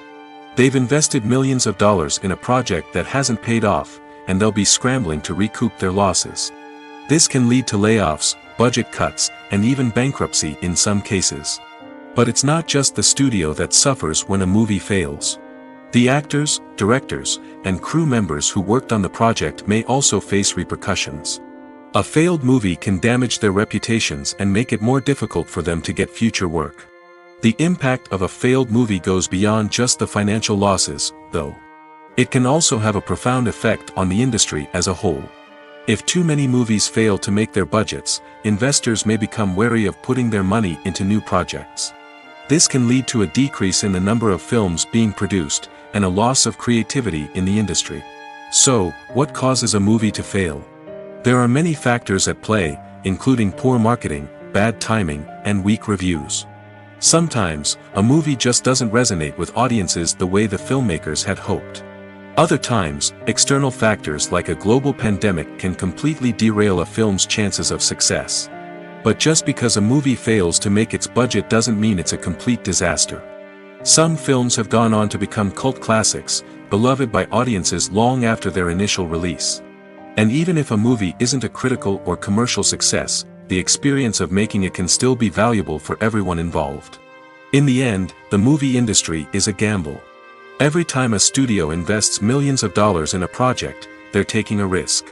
They've invested millions of dollars in a project that hasn't paid off, and they'll be scrambling to recoup their losses. This can lead to layoffs, budget cuts, and even bankruptcy in some cases. But it's not just the studio that suffers when a movie fails. The actors, directors, and crew members who worked on the project may also face repercussions. A failed movie can damage their reputations and make it more difficult for them to get future work. The impact of a failed movie goes beyond just the financial losses, though. It can also have a profound effect on the industry as a whole. If too many movies fail to make their budgets, investors may become wary of putting their money into new projects. This can lead to a decrease in the number of films being produced, and a loss of creativity in the industry. So, what causes a movie to fail? There are many factors at play, including poor marketing, bad timing, and weak reviews. Sometimes, a movie just doesn't resonate with audiences the way the filmmakers had hoped. Other times, external factors like a global pandemic can completely derail a film's chances of success. But just because a movie fails to make its budget doesn't mean it's a complete disaster. Some films have gone on to become cult classics, beloved by audiences long after their initial release. And even if a movie isn't a critical or commercial success, the experience of making it can still be valuable for everyone involved. In the end, the movie industry is a gamble. Every time a studio invests millions of dollars in a project, they're taking a risk.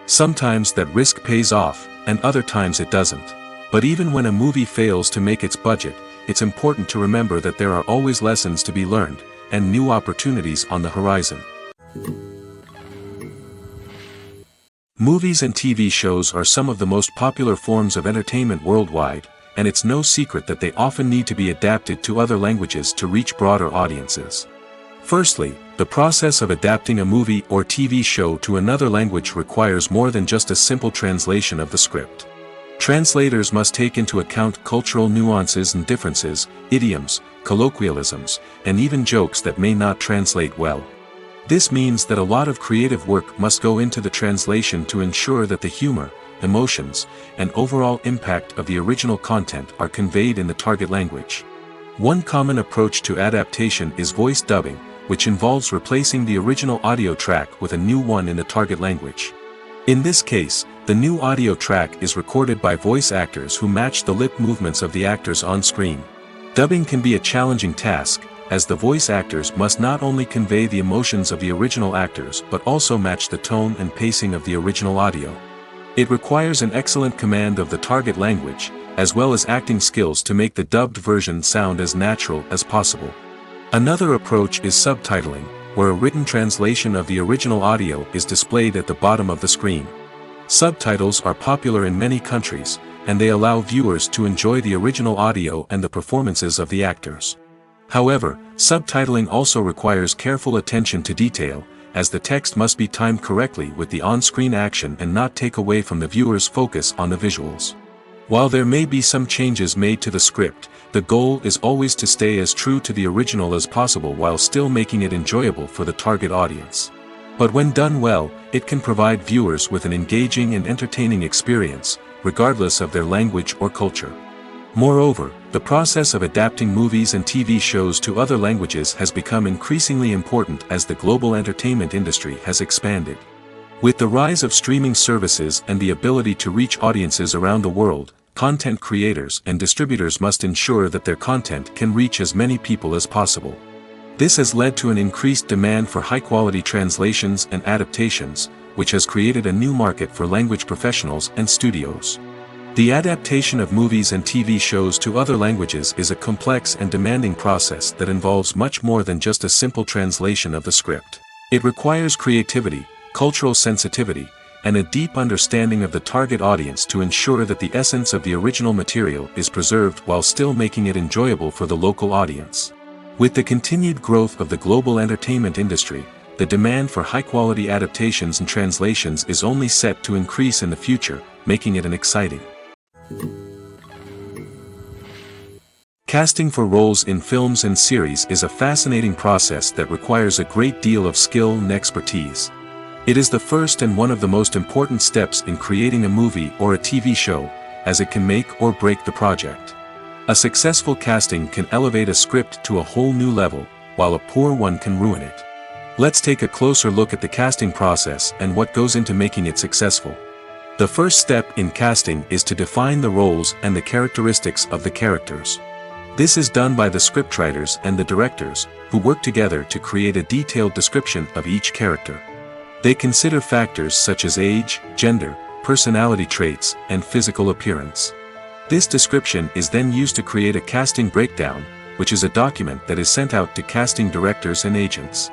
Sometimes that risk pays off, and other times it doesn't. But even when a movie fails to make its budget, it's important to remember that there are always lessons to be learned, and new opportunities on the horizon. Movies and TV shows are some of the most popular forms of entertainment worldwide, and it's no secret that they often need to be adapted to other languages to reach broader audiences. Firstly, the process of adapting a movie or TV show to another language requires more than just a simple translation of the script. Translators must take into account cultural nuances and differences, idioms, colloquialisms, and even jokes that may not translate well. This means that a lot of creative work must go into the translation to ensure that the humor, emotions, and overall impact of the original content are conveyed in the target language. One common approach to adaptation is voice dubbing, which involves replacing the original audio track with a new one in the target language. In this case, the new audio track is recorded by voice actors who match the lip movements of the actors on screen. Dubbing can be a challenging task, as the voice actors must not only convey the emotions of the original actors but also match the tone and pacing of the original audio. It requires an excellent command of the target language, as well as acting skills to make the dubbed version sound as natural as possible. Another approach is subtitling, where a written translation of the original audio is displayed at the bottom of the screen. Subtitles are popular in many countries, and they allow viewers to enjoy the original audio and the performances of the actors. However, subtitling also requires careful attention to detail, as the text must be timed correctly with the on-screen action and not take away from the viewer's focus on the visuals. While there may be some changes made to the script, the goal is always to stay as true to the original as possible while still making it enjoyable for the target audience. But when done well, it can provide viewers with an engaging and entertaining experience, regardless of their language or culture. Moreover, the process of adapting movies and TV shows to other languages has become increasingly important as the global entertainment industry has expanded. With the rise of streaming services and the ability to reach audiences around the world, content creators and distributors must ensure that their content can reach as many people as possible. This has led to an increased demand for high-quality translations and adaptations, which has created a new market for language professionals and studios. The adaptation of movies and TV shows to other languages is a complex and demanding process that involves much more than just a simple translation of the script. It requires creativity, cultural sensitivity, and a deep understanding of the target audience to ensure that the essence of the original material is preserved while still making it enjoyable for the local audience. With the continued growth of the global entertainment industry, the demand for high-quality adaptations and translations is only set to increase in the future, making it an exciting. Casting for roles in films and series is a fascinating process that requires a great deal of skill and expertise. It is the first and one of the most important steps in creating a movie or a TV show, as it can make or break the project. A successful casting can elevate a script to a whole new level, while a poor one can ruin it. Let's take a closer look at the casting process and what goes into making it successful. The first step in casting is to define the roles and the characteristics of the characters. This is done by the scriptwriters and the directors, who work together to create a detailed description of each character. They consider factors such as age, gender, personality traits, and physical appearance. This description is then used to create a casting breakdown, which is a document that is sent out to casting directors and agents.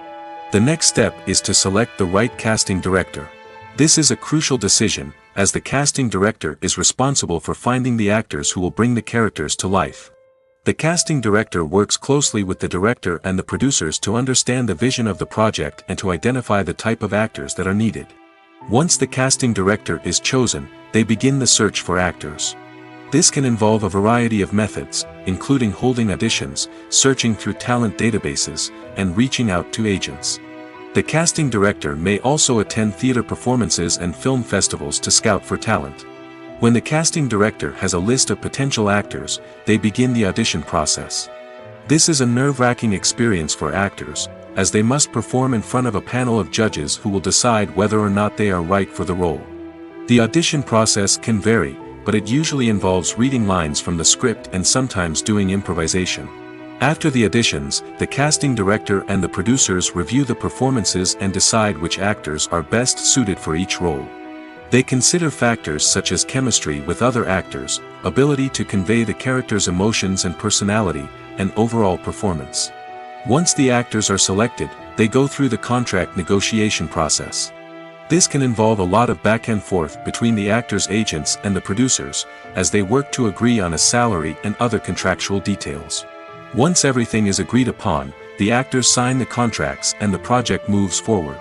The next step is to select the right casting director. This is a crucial decision, as the casting director is responsible for finding the actors who will bring the characters to life. The casting director works closely with the director and the producers to understand the vision of the project and to identify the type of actors that are needed. Once the casting director is chosen, they begin the search for actors. This can involve a variety of methods, including holding auditions, searching through talent databases, and reaching out to agents. The casting director may also attend theater performances and film festivals to scout for talent. When the casting director has a list of potential actors, they begin the audition process. This is a nerve-wracking experience for actors, as they must perform in front of a panel of judges who will decide whether or not they are right for the role. The audition process can vary, but it usually involves reading lines from the script and sometimes doing improvisation. After the auditions, the casting director and the producers review the performances and decide which actors are best suited for each role. They consider factors such as chemistry with other actors, ability to convey the character's emotions and personality, and overall performance. Once the actors are selected, they go through the contract negotiation process. This can involve a lot of back and forth between the actors' agents and the producers, as they work to agree on a salary and other contractual details. Once everything is agreed upon, the actors sign the contracts and the project moves forward.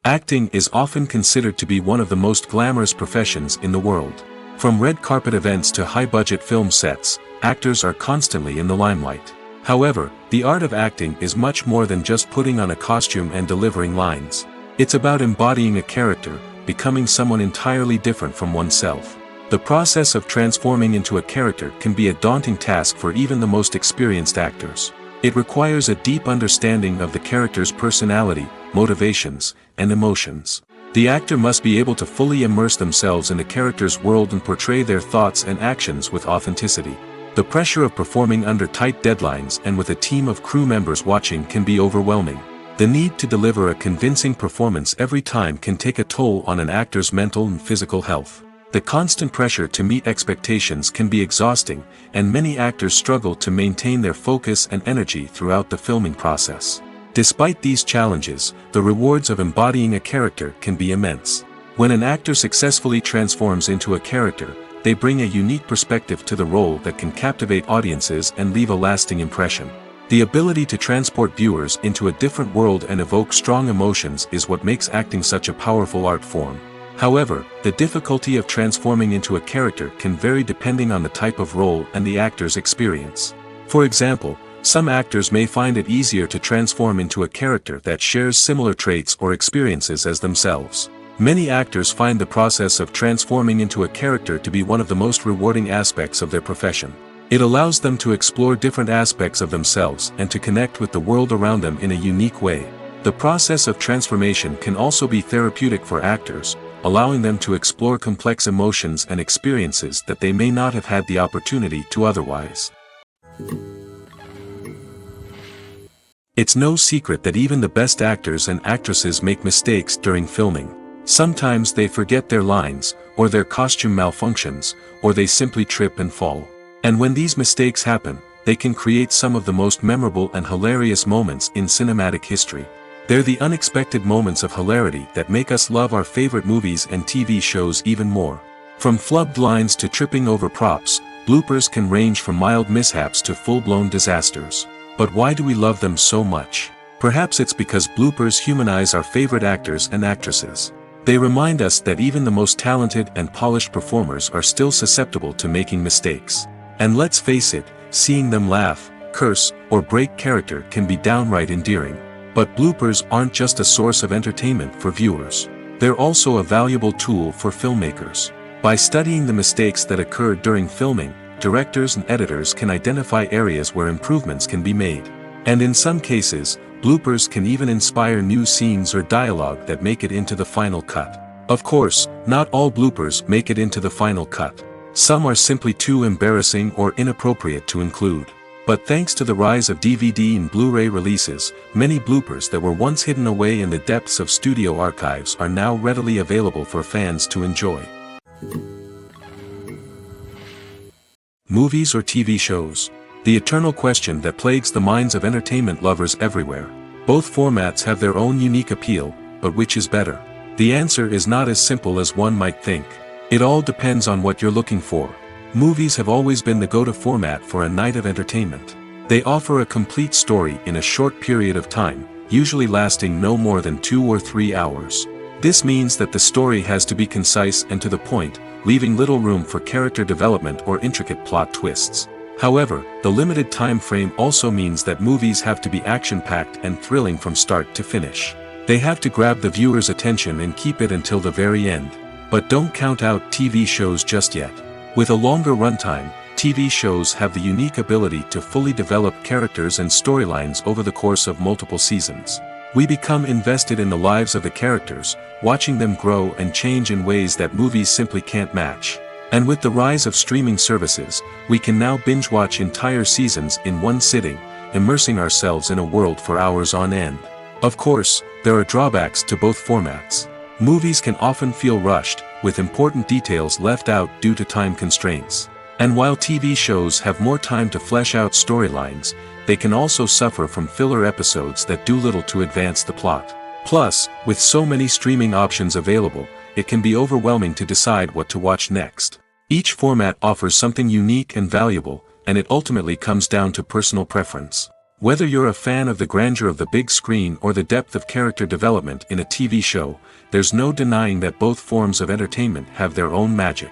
Acting is often considered to be one of the most glamorous professions in the world. From red carpet events to high-budget film sets, actors are constantly in the limelight. However, the art of acting is much more than just putting on a costume and delivering lines. It's about embodying a character, becoming someone entirely different from oneself. The process of transforming into a character can be a daunting task for even the most experienced actors. It requires a deep understanding of the character's personality, motivations, and emotions. The actor must be able to fully immerse themselves in the character's world and portray their thoughts and actions with authenticity. The pressure of performing under tight deadlines and with a team of crew members watching can be overwhelming. The need to deliver a convincing performance every time can take a toll on an actor's mental and physical health. The constant pressure to meet expectations can be exhausting, and many actors struggle to maintain their focus and energy throughout the filming process. Despite these challenges, the rewards of embodying a character can be immense. When an actor successfully transforms into a character, they bring a unique perspective to the role that can captivate audiences and leave a lasting impression. The ability to transport viewers into a different world and evoke strong emotions is what makes acting such a powerful art form. However, the difficulty of transforming into a character can vary depending on the type of role and the actor's experience. For example, some actors may find it easier to transform into a character that shares similar traits or experiences as themselves. Many actors find the process of transforming into a character to be one of the most rewarding aspects of their profession. It allows them to explore different aspects of themselves and to connect with the world around them in a unique way. The process of transformation can also be therapeutic for actors, allowing them to explore complex emotions and experiences that they may not have had the opportunity to otherwise. It's no secret that even the best actors and actresses make mistakes during filming. Sometimes they forget their lines, or their costume malfunctions, or they simply trip and fall. And when these mistakes happen, they can create some of the most memorable and hilarious moments in cinematic history. They're the unexpected moments of hilarity that make us love our favorite movies and TV shows even more. From flubbed lines to tripping over props, bloopers can range from mild mishaps to full-blown disasters. But why do we love them so much? Perhaps it's because bloopers humanize our favorite actors and actresses. They remind us that even the most talented and polished performers are still susceptible to making mistakes. And let's face it, seeing them laugh, curse, or break character can be downright endearing. But bloopers aren't just a source of entertainment for viewers. They're also a valuable tool for filmmakers. By studying the mistakes that occur during filming, directors and editors can identify areas where improvements can be made. And in some cases, bloopers can even inspire new scenes or dialogue that make it into the final cut. Of course, not all bloopers make it into the final cut. Some are simply too embarrassing or inappropriate to include. But thanks to the rise of DVD and Blu-ray releases, many bloopers that were once hidden away in the depths of studio archives are now readily available for fans to enjoy. Movies or TV shows? The eternal question that plagues the minds of entertainment lovers everywhere. Both formats have their own unique appeal, but which is better? The answer is not as simple as one might think. It all depends on what you're looking for. Movies have always been the go-to format for a night of entertainment. They offer a complete story in a short period of time, usually lasting no more than 2 or 3 hours. This means that the story has to be concise and to the point, leaving little room for character development or intricate plot twists. However, the limited time frame also means that movies have to be action-packed and thrilling from start to finish. They have to grab the viewer's attention and keep it until the very end. But don't count out TV shows just yet. With a longer runtime, TV shows have the unique ability to fully develop characters and storylines over the course of multiple seasons. We become invested in the lives of the characters, watching them grow and change in ways that movies simply can't match. And with the rise of streaming services, we can now binge-watch entire seasons in one sitting, immersing ourselves in a world for hours on end. Of course, there are drawbacks to both formats. Movies can often feel rushed, with important details left out due to time constraints. And while TV shows have more time to flesh out storylines, they can also suffer from filler episodes that do little to advance the plot. Plus, with so many streaming options available, it can be overwhelming to decide what to watch next. Each format offers something unique and valuable, and it ultimately comes down to personal preference. Whether you're a fan of the grandeur of the big screen or the depth of character development in a TV show, there's no denying that both forms of entertainment have their own magic.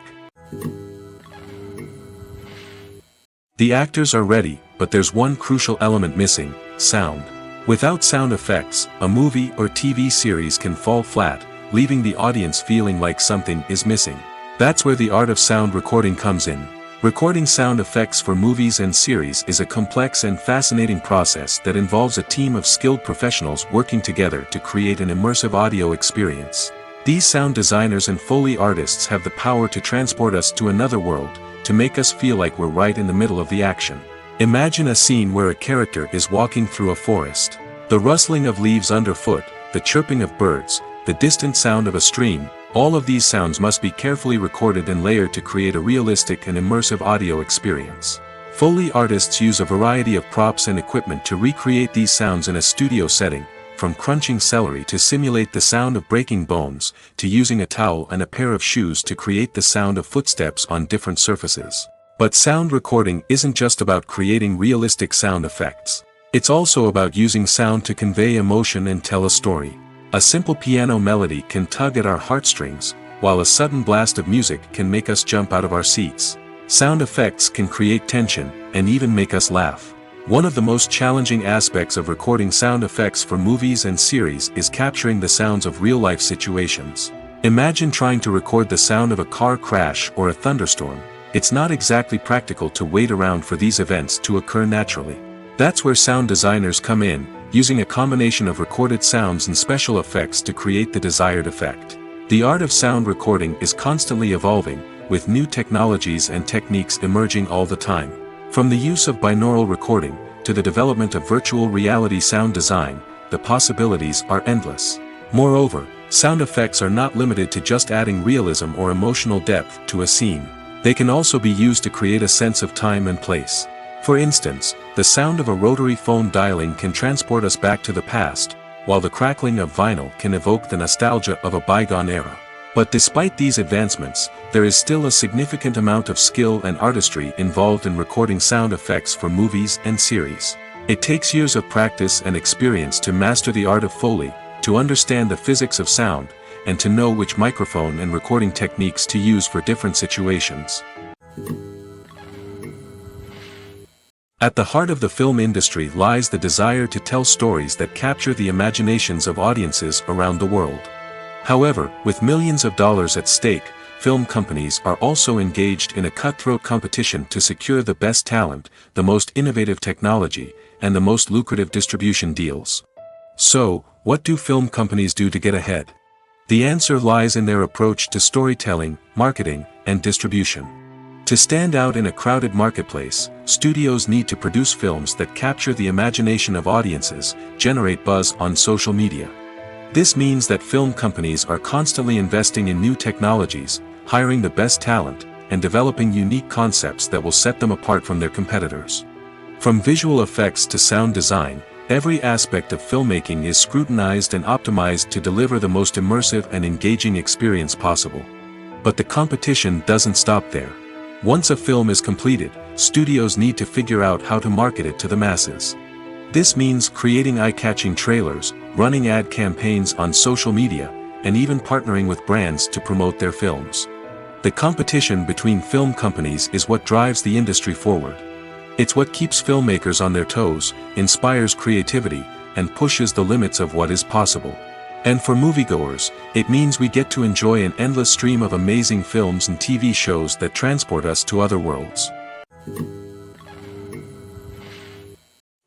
The actors are ready, but there's one crucial element missing: sound. Without sound effects, a movie or TV series can fall flat, leaving the audience feeling like something is missing. That's where the art of sound recording comes in. Recording sound effects for movies and series is a complex and fascinating process that involves a team of skilled professionals working together to create an immersive audio experience. These sound designers and Foley artists have the power to transport us to another world, to make us feel like we're right in the middle of the action. Imagine a scene where a character is walking through a forest. The rustling of leaves underfoot, the chirping of birds, the distant sound of a stream, all of these sounds must be carefully recorded and layered to create a realistic and immersive audio experience. Foley artists use a variety of props and equipment to recreate these sounds in a studio setting, from crunching celery to simulate the sound of breaking bones, to using a towel and a pair of shoes to create the sound of footsteps on different surfaces. But sound recording isn't just about creating realistic sound effects. It's also about using sound to convey emotion and tell a story. A simple piano melody can tug at our heartstrings, while a sudden blast of music can make us jump out of our seats. Sound effects can create tension, and even make us laugh. One of the most challenging aspects of recording sound effects for movies and series is capturing the sounds of real-life situations. Imagine trying to record the sound of a car crash or a thunderstorm. It's not exactly practical to wait around for these events to occur naturally. That's where sound designers come in, using a combination of recorded sounds and special effects to create the desired effect. The art of sound recording is constantly evolving, with new technologies and techniques emerging all the time. From the use of binaural recording, to the development of virtual reality sound design, the possibilities are endless. Moreover, sound effects are not limited to just adding realism or emotional depth to a scene. They can also be used to create a sense of time and place. For instance, the sound of a rotary phone dialing can transport us back to the past, while the crackling of vinyl can evoke the nostalgia of a bygone era. But despite these advancements, there is still a significant amount of skill and artistry involved in recording sound effects for movies and series. It takes years of practice and experience to master the art of Foley, to understand the physics of sound, and to know which microphone and recording techniques to use for different situations. At the heart of the film industry lies the desire to tell stories that capture the imaginations of audiences around the world. However, with millions of dollars at stake, film companies are also engaged in a cutthroat competition to secure the best talent, the most innovative technology, and the most lucrative distribution deals. So, what do film companies do to get ahead? The answer lies in their approach to storytelling, marketing, and distribution. To stand out in a crowded marketplace, studios need to produce films that capture the imagination of audiences, generate buzz on social media. This means that film companies are constantly investing in new technologies, hiring the best talent, and developing unique concepts that will set them apart from their competitors. From visual effects to sound design, every aspect of filmmaking is scrutinized and optimized to deliver the most immersive and engaging experience possible. But the competition doesn't stop there. Once a film is completed, studios need to figure out how to market it to the masses. This means creating eye-catching trailers, running ad campaigns on social media, and even partnering with brands to promote their films. The competition between film companies is what drives the industry forward. It's what keeps filmmakers on their toes, inspires creativity, and pushes the limits of what is possible. And for moviegoers, it means we get to enjoy an endless stream of amazing films and TV shows that transport us to other worlds.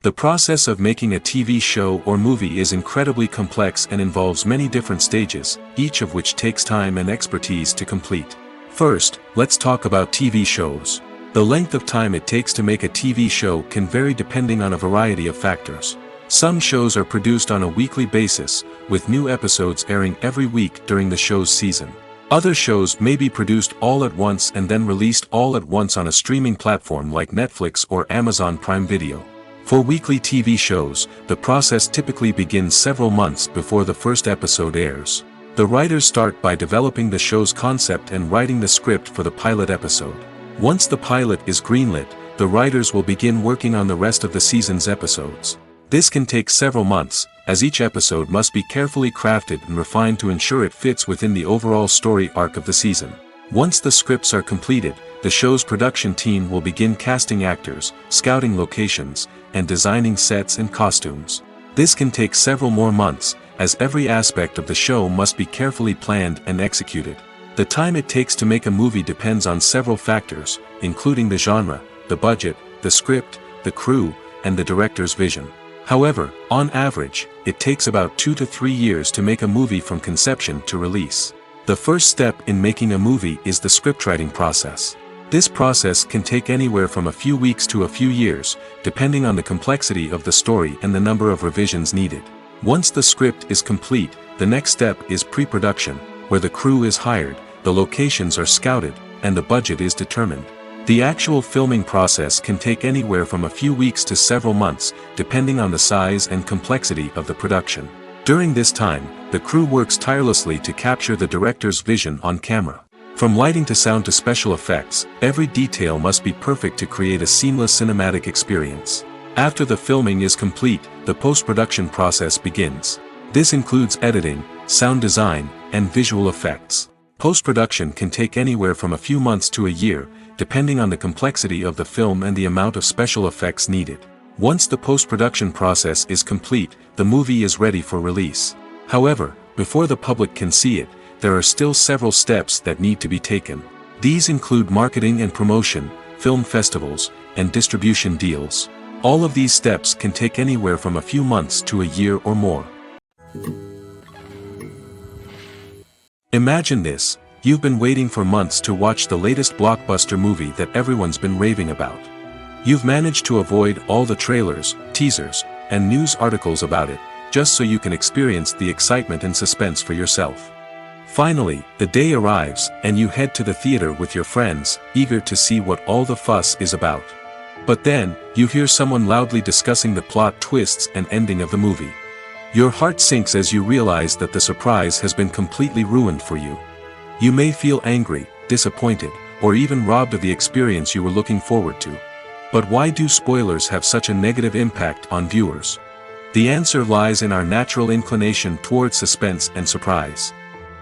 The process of making a TV show or movie is incredibly complex and involves many different stages, each of which takes time and expertise to complete. First, let's talk about TV shows. The length of time it takes to make a TV show can vary depending on a variety of factors. Some shows are produced on a weekly basis, with new episodes airing every week during the show's season. Other shows may be produced all at once and then released all at once on a streaming platform like Netflix or Amazon Prime Video. For weekly TV shows, the process typically begins several months before the first episode airs. The writers start by developing the show's concept and writing the script for the pilot episode. Once the pilot is greenlit, the writers will begin working on the rest of the season's episodes. This can take several months, as each episode must be carefully crafted and refined to ensure it fits within the overall story arc of the season. Once the scripts are completed, the show's production team will begin casting actors, scouting locations, and designing sets and costumes. This can take several more months, as every aspect of the show must be carefully planned and executed. The time it takes to make a movie depends on several factors, including the genre, the budget, the script, the crew, and the director's vision. However, on average, it takes about 2 to 3 years to make a movie from conception to release. The first step in making a movie is the scriptwriting process. This process can take anywhere from a few weeks to a few years, depending on the complexity of the story and the number of revisions needed. Once the script is complete, the next step is pre-production, where the crew is hired, the locations are scouted, and the budget is determined. The actual filming process can take anywhere from a few weeks to several months, depending on the size and complexity of the production. During this time, the crew works tirelessly to capture the director's vision on camera. From lighting to sound to special effects, every detail must be perfect to create a seamless cinematic experience. After the filming is complete, the post-production process begins. This includes editing, sound design, and visual effects. Post-production can take anywhere from a few months to a year, depending on the complexity of the film and the amount of special effects needed. Once the post-production process is complete, the movie is ready for release. However, before the public can see it, there are still several steps that need to be taken. These include marketing and promotion, film festivals, and distribution deals. All of these steps can take anywhere from a few months to a year or more. Imagine this: you've been waiting for months to watch the latest blockbuster movie that everyone's been raving about. You've managed to avoid all the trailers, teasers, and news articles about it, just so you can experience the excitement and suspense for yourself. Finally, the day arrives, and you head to the theater with your friends, eager to see what all the fuss is about. But then, you hear someone loudly discussing the plot twists and ending of the movie. Your heart sinks as you realize that the surprise has been completely ruined for you. You may feel angry, disappointed, or even robbed of the experience you were looking forward to. But why do spoilers have such a negative impact on viewers? The answer lies in our natural inclination toward suspense and surprise.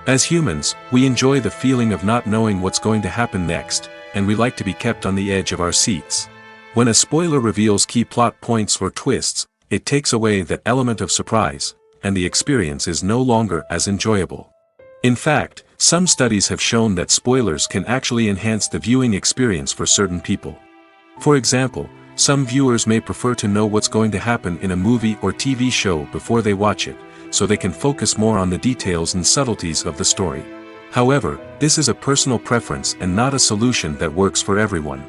As humans, we enjoy the feeling of not knowing what's going to happen next, and we like to be kept on the edge of our seats. When a spoiler reveals key plot points or twists, it takes away that element of surprise, and the experience is no longer as enjoyable. In fact, some studies have shown that spoilers can actually enhance the viewing experience for certain people. For example, some viewers may prefer to know what's going to happen in a movie or TV show before they watch it, so they can focus more on the details and subtleties of the story. However, this is a personal preference and not a solution that works for everyone.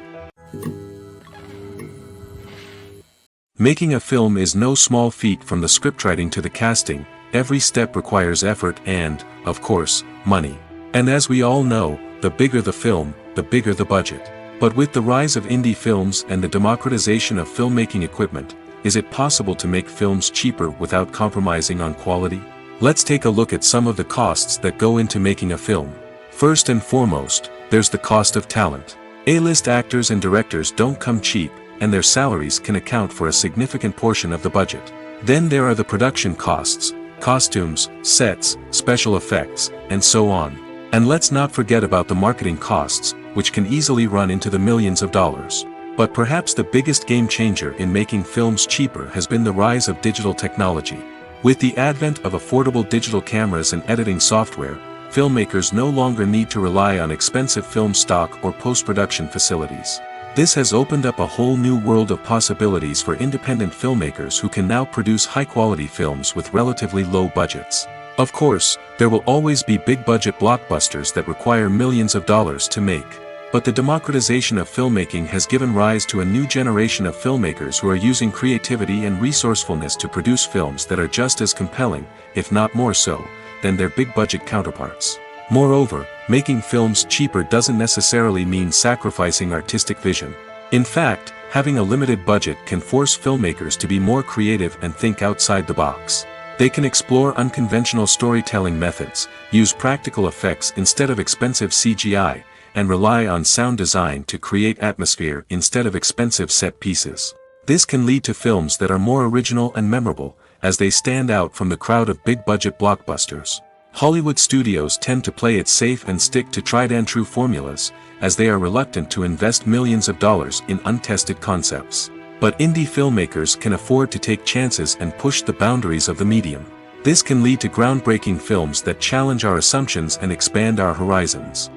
Making a film is no small feat. From the scriptwriting to the casting, every step requires effort and, of course, money. And as we all know, the bigger the film, the bigger the budget. But with the rise of indie films and the democratization of filmmaking equipment, is it possible to make films cheaper without compromising on quality? Let's take a look at some of the costs that go into making a film. First and foremost, there's the cost of talent. A-list actors and directors don't come cheap, and their salaries can account for a significant portion of the budget. Then there are the production costs, costumes, sets, special effects, and so on. And let's not forget about the marketing costs, which can easily run into the millions of dollars. But perhaps the biggest game changer in making films cheaper has been the rise of digital technology. With the advent of affordable digital cameras and editing software, filmmakers no longer need to rely on expensive film stock or post-production facilities. This has opened up a whole new world of possibilities for independent filmmakers who can now produce high-quality films with relatively low budgets. Of course, there will always be big-budget blockbusters that require millions of dollars to make. But the democratization of filmmaking has given rise to a new generation of filmmakers who are using creativity and resourcefulness to produce films that are just as compelling, if not more so, than their big-budget counterparts. Moreover, making films cheaper doesn't necessarily mean sacrificing artistic vision. In fact, having a limited budget can force filmmakers to be more creative and think outside the box. They can explore unconventional storytelling methods, use practical effects instead of expensive CGI, and rely on sound design to create atmosphere instead of expensive set pieces. This can lead to films that are more original and memorable, as they stand out from the crowd of big-budget blockbusters. Hollywood studios tend to play it safe and stick to tried-and-true formulas, as they are reluctant to invest millions of dollars in untested concepts. But indie filmmakers can afford to take chances and push the boundaries of the medium. This can lead to groundbreaking films that challenge our assumptions and expand our horizons.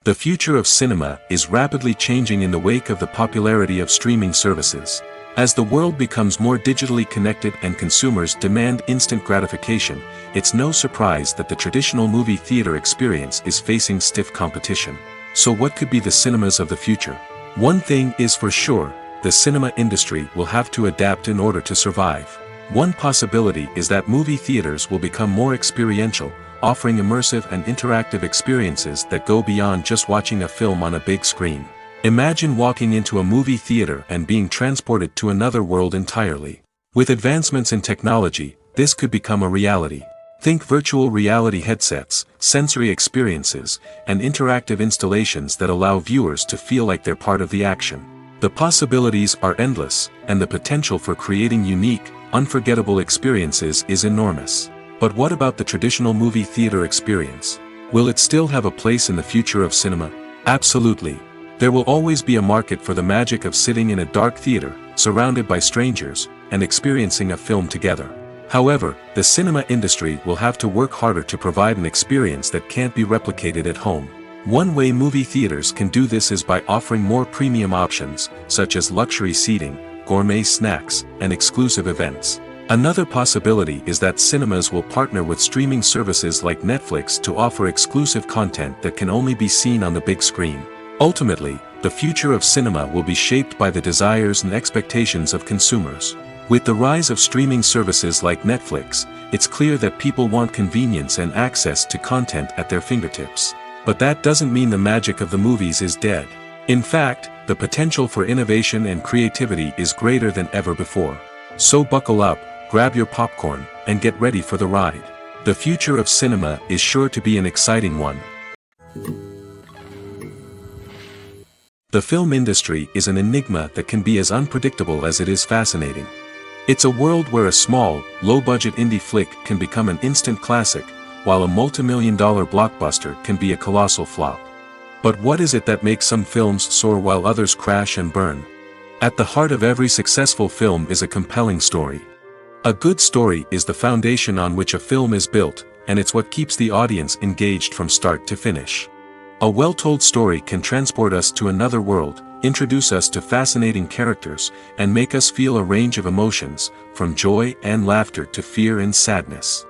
The future of cinema is rapidly changing in the wake of the popularity of streaming services. As the world becomes more digitally connected and consumers demand instant gratification, it's no surprise that the traditional movie theater experience is facing stiff competition. So what could be the cinemas of the future? One thing is for sure, the cinema industry will have to adapt in order to survive. One possibility is that movie theaters will become more experiential, offering immersive and interactive experiences that go beyond just watching a film on a big screen. Imagine walking into a movie theater and being transported to another world entirely. With advancements in technology, this could become a reality. Think virtual reality headsets, sensory experiences, and interactive installations that allow viewers to feel like they're part of the action. The possibilities are endless, and the potential for creating unique, unforgettable experiences is enormous. But what about the traditional movie theater experience? Will it still have a place in the future of cinema? Absolutely. There will always be a market for the magic of sitting in a dark theater, surrounded by strangers, and experiencing a film together. However, the cinema industry will have to work harder to provide an experience that can't be replicated at home. One way movie theaters can do this is by offering more premium options, such as luxury seating, gourmet snacks, and exclusive events. Another possibility is that cinemas will partner with streaming services like Netflix to offer exclusive content that can only be seen on the big screen. Ultimately, the future of cinema will be shaped by the desires and expectations of consumers. With the rise of streaming services like Netflix, it's clear that people want convenience and access to content at their fingertips. But that doesn't mean the magic of the movies is dead. In fact, the potential for innovation and creativity is greater than ever before. So buckle up, grab your popcorn, and get ready for the ride. The future of cinema is sure to be an exciting one. The film industry is an enigma that can be as unpredictable as it is fascinating. It's a world where a small, low-budget indie flick can become an instant classic, while a multi-million-dollar blockbuster can be a colossal flop. But what is it that makes some films soar while others crash and burn? At the heart of every successful film is a compelling story. A good story is the foundation on which a film is built, and it's what keeps the audience engaged from start to finish. A well-told story can transport us to another world, introduce us to fascinating characters, and make us feel a range of emotions, from joy and laughter to fear and sadness.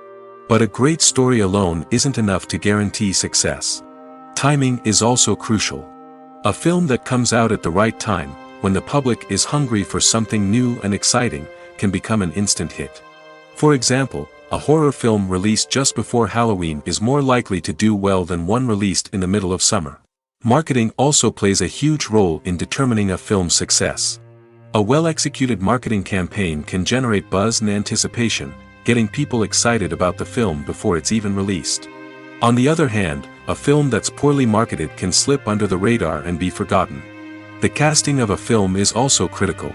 But a great story alone isn't enough to guarantee success. Timing is also crucial. A film that comes out at the right time, when the public is hungry for something new and exciting, can become an instant hit. For example, a horror film released just before Halloween is more likely to do well than one released in the middle of summer. Marketing also plays a huge role in determining a film's success. A well-executed marketing campaign can generate buzz and anticipation, getting people excited about the film before it's even released. On the other hand, a film that's poorly marketed can slip under the radar and be forgotten. The casting of a film is also critical.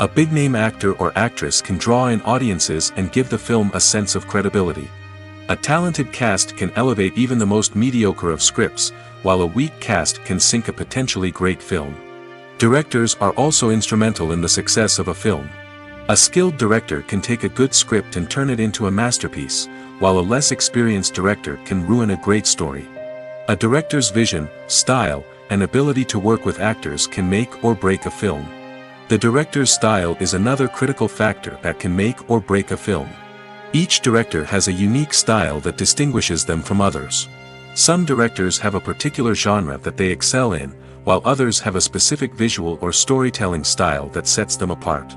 A big-name actor or actress can draw in audiences and give the film a sense of credibility. A talented cast can elevate even the most mediocre of scripts, while a weak cast can sink a potentially great film. Directors are also instrumental in the success of a film. A skilled director can take a good script and turn it into a masterpiece, while a less experienced director can ruin a great story. A director's vision, style, and ability to work with actors can make or break a film. The director's style is another critical factor that can make or break a film. Each director has a unique style that distinguishes them from others. Some directors have a particular genre that they excel in, while others have a specific visual or storytelling style that sets them apart.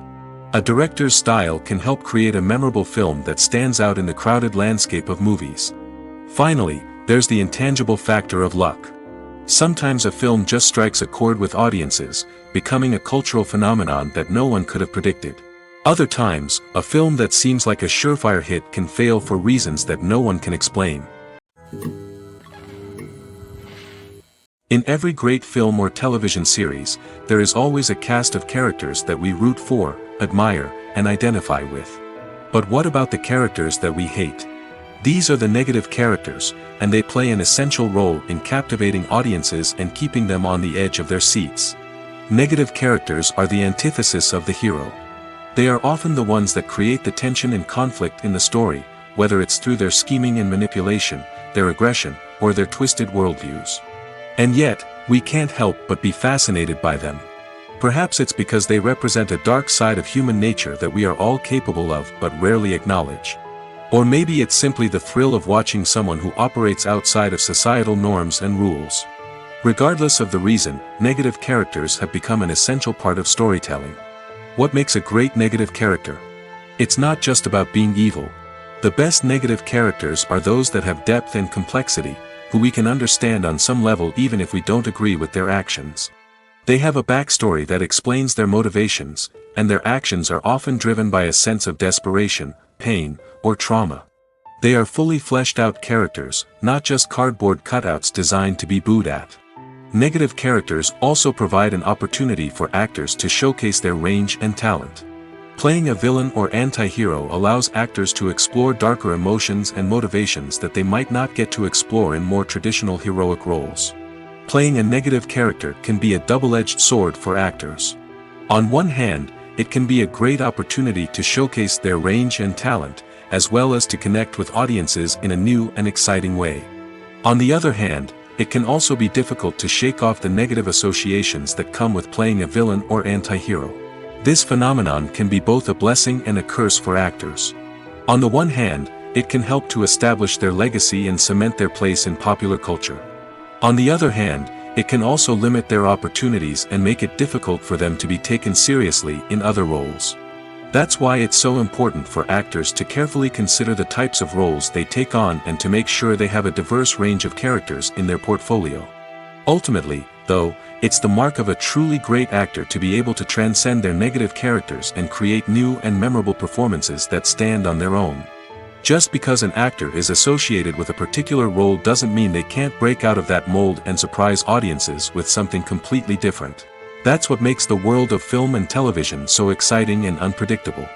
A director's style can help create a memorable film that stands out in the crowded landscape of movies. Finally, there's the intangible factor of luck. Sometimes a film just strikes a chord with audiences, becoming a cultural phenomenon that no one could have predicted. Other times, a film that seems like a surefire hit can fail for reasons that no one can explain. In every great film or television series, there is always a cast of characters that we root for, admire, and identify with. But what about the characters that we hate? These are the negative characters, and they play an essential role in captivating audiences and keeping them on the edge of their seats. Negative characters are the antithesis of the hero. They are often the ones that create the tension and conflict in the story, whether it's through their scheming and manipulation, their aggression, or their twisted worldviews. And yet, we can't help but be fascinated by them. Perhaps it's because they represent a dark side of human nature that we are all capable of but rarely acknowledge. Or maybe it's simply the thrill of watching someone who operates outside of societal norms and rules. Regardless of the reason, negative characters have become an essential part of storytelling. What makes a great negative character? It's not just about being evil. The best negative characters are those that have depth and complexity, who we can understand on some level even if we don't agree with their actions. They have a backstory that explains their motivations, and their actions are often driven by a sense of desperation, pain, or trauma. They are fully fleshed out characters, not just cardboard cutouts designed to be booed at. Negative characters also provide an opportunity for actors to showcase their range and talent. Playing a villain or anti-hero allows actors to explore darker emotions and motivations that they might not get to explore in more traditional heroic roles. Playing a negative character can be a double-edged sword for actors. On one hand, it can be a great opportunity to showcase their range and talent, as well as to connect with audiences in a new and exciting way. On the other hand, it can also be difficult to shake off the negative associations that come with playing a villain or anti-hero. This phenomenon can be both a blessing and a curse for actors. On the one hand, it can help to establish their legacy and cement their place in popular culture. On the other hand, it can also limit their opportunities and make it difficult for them to be taken seriously in other roles. That's why it's so important for actors to carefully consider the types of roles they take on and to make sure they have a diverse range of characters in their portfolio. Ultimately, though, it's the mark of a truly great actor to be able to transcend their negative characters and create new and memorable performances that stand on their own. Just because an actor is associated with a particular role doesn't mean they can't break out of that mold and surprise audiences with something completely different. That's what makes the world of film and television so exciting and unpredictable.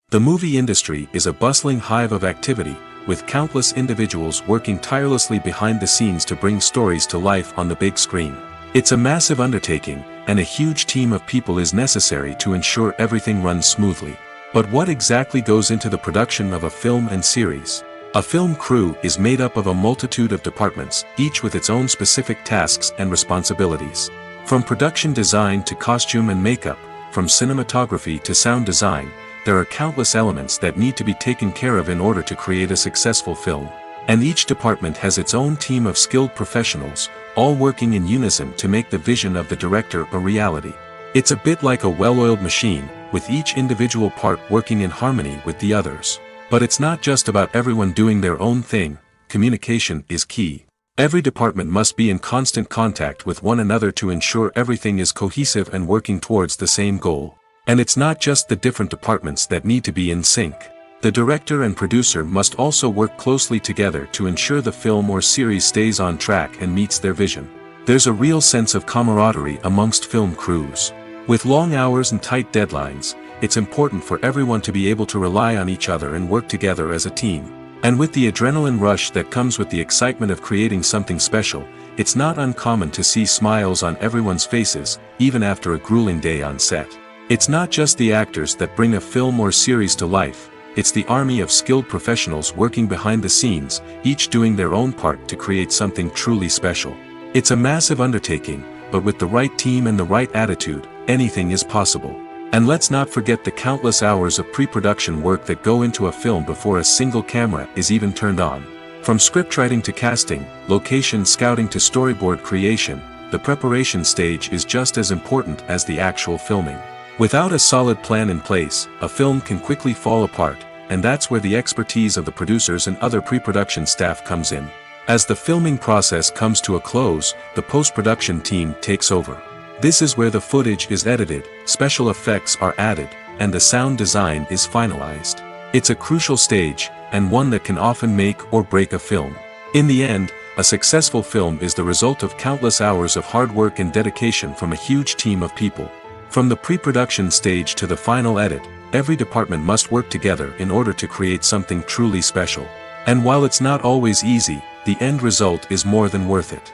The movie industry is a bustling hive of activity, with countless individuals working tirelessly behind the scenes to bring stories to life on the big screen. It's a massive undertaking, and a huge team of people is necessary to ensure everything runs smoothly. But what exactly goes into the production of a film and series? A film crew is made up of a multitude of departments, each with its own specific tasks and responsibilities. From production design to costume and makeup, from cinematography to sound design, there are countless elements that need to be taken care of in order to create a successful film. And each department has its own team of skilled professionals, all working in unison to make the vision of the director a reality. It's a bit like a well-oiled machine, with each individual part working in harmony with the others. But it's not just about everyone doing their own thing. Communication is key. Every department must be in constant contact with one another to ensure everything is cohesive and working towards the same goal. And it's not just the different departments that need to be in sync. The director and producer must also work closely together to ensure the film or series stays on track and meets their vision. There's a real sense of camaraderie amongst film crews. With long hours and tight deadlines, it's important for everyone to be able to rely on each other and work together as a team. And with the adrenaline rush that comes with the excitement of creating something special, it's not uncommon to see smiles on everyone's faces, even after a grueling day on set. It's not just the actors that bring a film or series to life, it's the army of skilled professionals working behind the scenes, each doing their own part to create something truly special. It's a massive undertaking, but with the right team and the right attitude, anything is possible. And let's not forget the countless hours of pre-production work that go into a film before a single camera is even turned on. From scriptwriting to casting, location scouting to storyboard creation, the preparation stage is just as important as the actual filming. Without a solid plan in place, a film can quickly fall apart, and that's where the expertise of the producers and other pre-production staff comes in. As the filming process comes to a close, the post-production team takes over. This is where the footage is edited, special effects are added, and the sound design is finalized. It's a crucial stage, and one that can often make or break a film. In the end, a successful film is the result of countless hours of hard work and dedication from a huge team of people. From the pre-production stage to the final edit, every department must work together in order to create something truly special. And while it's not always easy, the end result is more than worth it.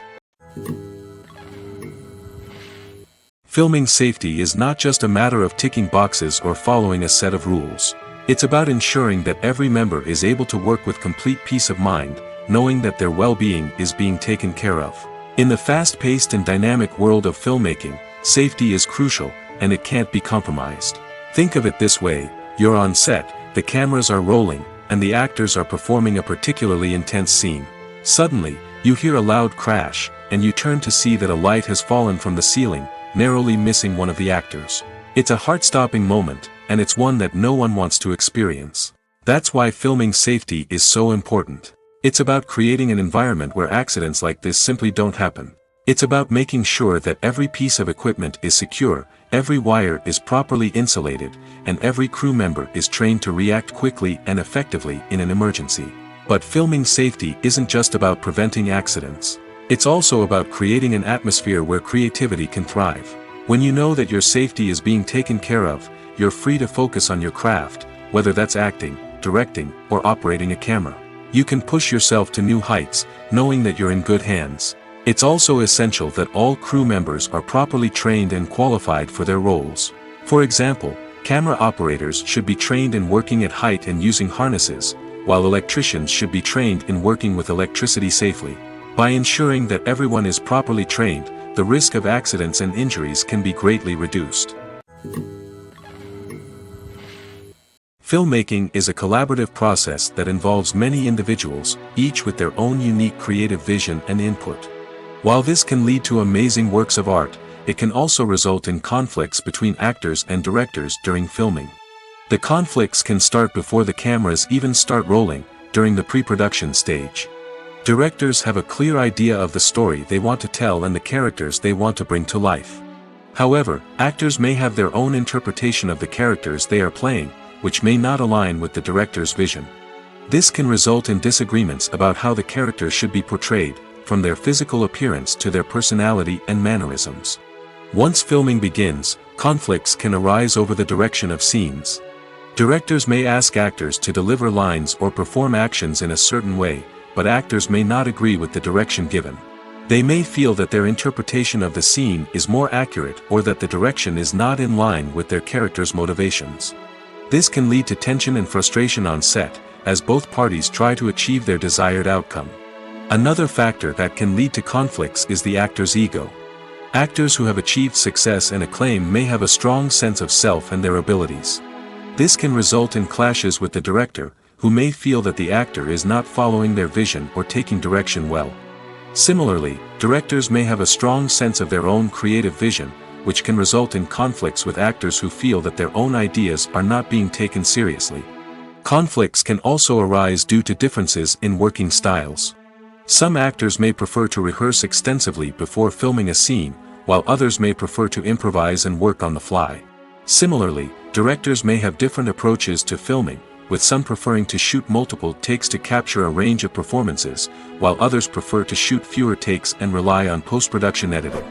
Filming safety is not just a matter of ticking boxes or following a set of rules. It's about ensuring that every member is able to work with complete peace of mind, knowing that their well-being is being taken care of. In the fast-paced and dynamic world of filmmaking, safety is crucial, and it can't be compromised. Think of it this way: you're on set, the cameras are rolling, and the actors are performing a particularly intense scene. Suddenly, you hear a loud crash, and you turn to see that a light has fallen from the ceiling, narrowly missing one of the actors. It's a heart-stopping moment, and it's one that no one wants to experience. That's why filming safety is so important. It's about creating an environment where accidents like this simply don't happen. It's about making sure that every piece of equipment is secure, every wire is properly insulated, and every crew member is trained to react quickly and effectively in an emergency. But filming safety isn't just about preventing accidents. It's also about creating an atmosphere where creativity can thrive. When you know that your safety is being taken care of, you're free to focus on your craft, whether that's acting, directing, or operating a camera. You can push yourself to new heights, knowing that you're in good hands. It's also essential that all crew members are properly trained and qualified for their roles. For example, camera operators should be trained in working at height and using harnesses, while electricians should be trained in working with electricity safely. By ensuring that everyone is properly trained, the risk of accidents and injuries can be greatly reduced. Filmmaking is a collaborative process that involves many individuals, each with their own unique creative vision and input. While this can lead to amazing works of art, it can also result in conflicts between actors and directors during filming. The conflicts can start before the cameras even start rolling, during the pre-production stage. Directors have a clear idea of the story they want to tell and the characters they want to bring to life. However, actors may have their own interpretation of the characters they are playing, which may not align with the director's vision. This can result in disagreements about how the characters should be portrayed, from their physical appearance to their personality and mannerisms. Once filming begins, conflicts can arise over the direction of scenes. Directors may ask actors to deliver lines or perform actions in a certain way, but actors may not agree with the direction given. They may feel that their interpretation of the scene is more accurate or that the direction is not in line with their character's motivations. This can lead to tension and frustration on set, as both parties try to achieve their desired outcome. Another factor that can lead to conflicts is the actor's ego. Actors who have achieved success and acclaim may have a strong sense of self and their abilities. This can result in clashes with the director, who may feel that the actor is not following their vision or taking direction well. Similarly, directors may have a strong sense of their own creative vision, which can result in conflicts with actors who feel that their own ideas are not being taken seriously. Conflicts can also arise due to differences in working styles. Some actors may prefer to rehearse extensively before filming a scene, while others may prefer to improvise and work on the fly. Similarly, directors may have different approaches to filming, with some preferring to shoot multiple takes to capture a range of performances, while others prefer to shoot fewer takes and rely on post-production editing.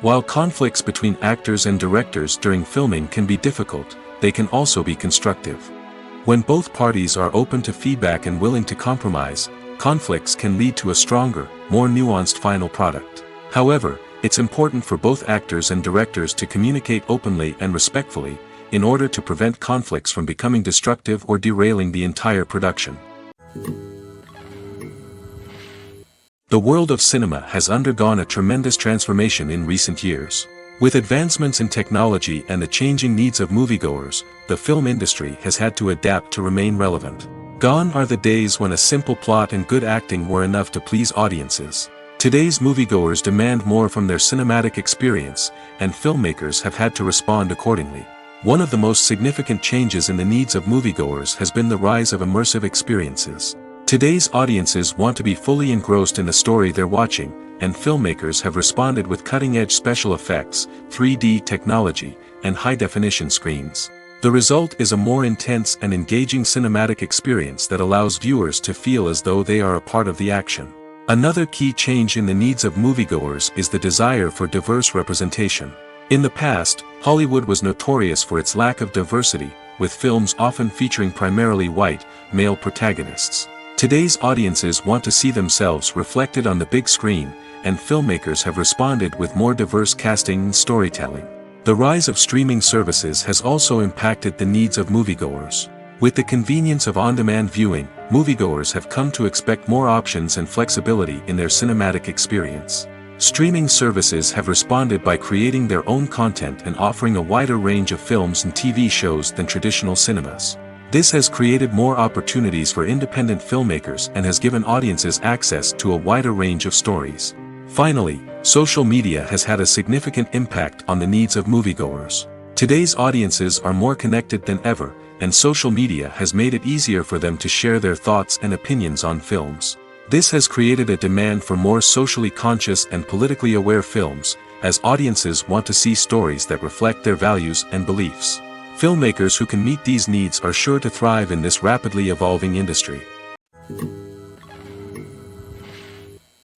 While conflicts between actors and directors during filming can be difficult, they can also be constructive. When both parties are open to feedback and willing to compromise, conflicts can lead to a stronger, more nuanced final product. However, it's important for both actors and directors to communicate openly and respectfully, in order to prevent conflicts from becoming destructive or derailing the entire production. The world of cinema has undergone a tremendous transformation in recent years. With advancements in technology and the changing needs of moviegoers, the film industry has had to adapt to remain relevant. Gone are the days when a simple plot and good acting were enough to please audiences. Today's moviegoers demand more from their cinematic experience, and filmmakers have had to respond accordingly. One of the most significant changes in the needs of moviegoers has been the rise of immersive experiences. Today's audiences want to be fully engrossed in the story they're watching, and filmmakers have responded with cutting-edge special effects, 3D technology, and high-definition screens. The result is a more intense and engaging cinematic experience that allows viewers to feel as though they are a part of the action. Another key change in the needs of moviegoers is the desire for diverse representation. In the past, Hollywood was notorious for its lack of diversity, with films often featuring primarily white, male protagonists. Today's audiences want to see themselves reflected on the big screen, and filmmakers have responded with more diverse casting and storytelling. The rise of streaming services has also impacted the needs of moviegoers. With the convenience of on-demand viewing, moviegoers have come to expect more options and flexibility in their cinematic experience. Streaming services have responded by creating their own content and offering a wider range of films and TV shows than traditional cinemas. This has created more opportunities for independent filmmakers and has given audiences access to a wider range of stories. Finally, social media has had a significant impact on the needs of moviegoers. Today's audiences are more connected than ever, and social media has made it easier for them to share their thoughts and opinions on films. This has created a demand for more socially conscious and politically aware films, as audiences want to see stories that reflect their values and beliefs. Filmmakers who can meet these needs are sure to thrive in this rapidly evolving industry.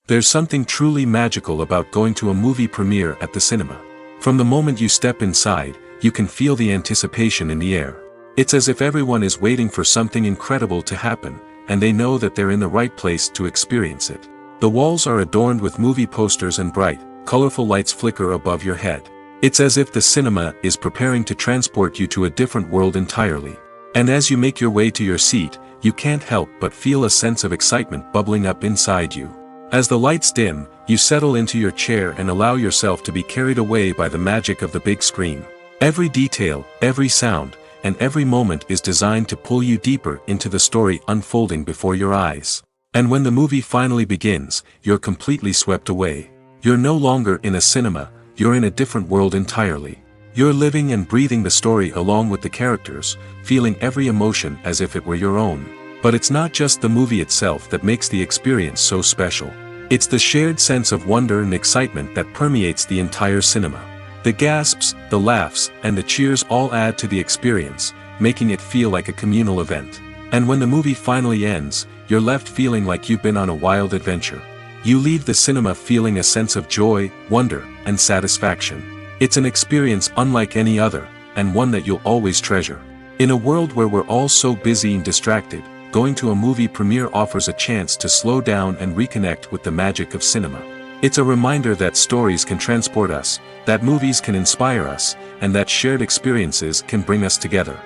There's something truly magical about going to a movie premiere at the cinema. From the moment you step inside, you can feel the anticipation in the air. It's as if everyone is waiting for something incredible to happen, and they know that they're in the right place to experience it. The walls are adorned with movie posters and bright, colorful lights flicker above your head. It's as if the cinema is preparing to transport you to a different world entirely. And as you make your way to your seat, you can't help but feel a sense of excitement bubbling up inside you. As the lights dim, you settle into your chair and allow yourself to be carried away by the magic of the big screen. Every detail, every sound, and every moment is designed to pull you deeper into the story unfolding before your eyes. And when the movie finally begins, you're completely swept away. You're no longer in a cinema, you're in a different world entirely. You're living and breathing the story along with the characters, feeling every emotion as if it were your own. But it's not just the movie itself that makes the experience so special. It's the shared sense of wonder and excitement that permeates the entire cinema. The gasps, the laughs, and the cheers all add to the experience, making it feel like a communal event. And when the movie finally ends, you're left feeling like you've been on a wild adventure. You leave the cinema feeling a sense of joy, wonder, and satisfaction. It's an experience unlike any other, and one that you'll always treasure. In a world where we're all so busy and distracted, going to a movie premiere offers a chance to slow down and reconnect with the magic of cinema. It's a reminder that stories can transport us, that movies can inspire us, and that shared experiences can bring us together.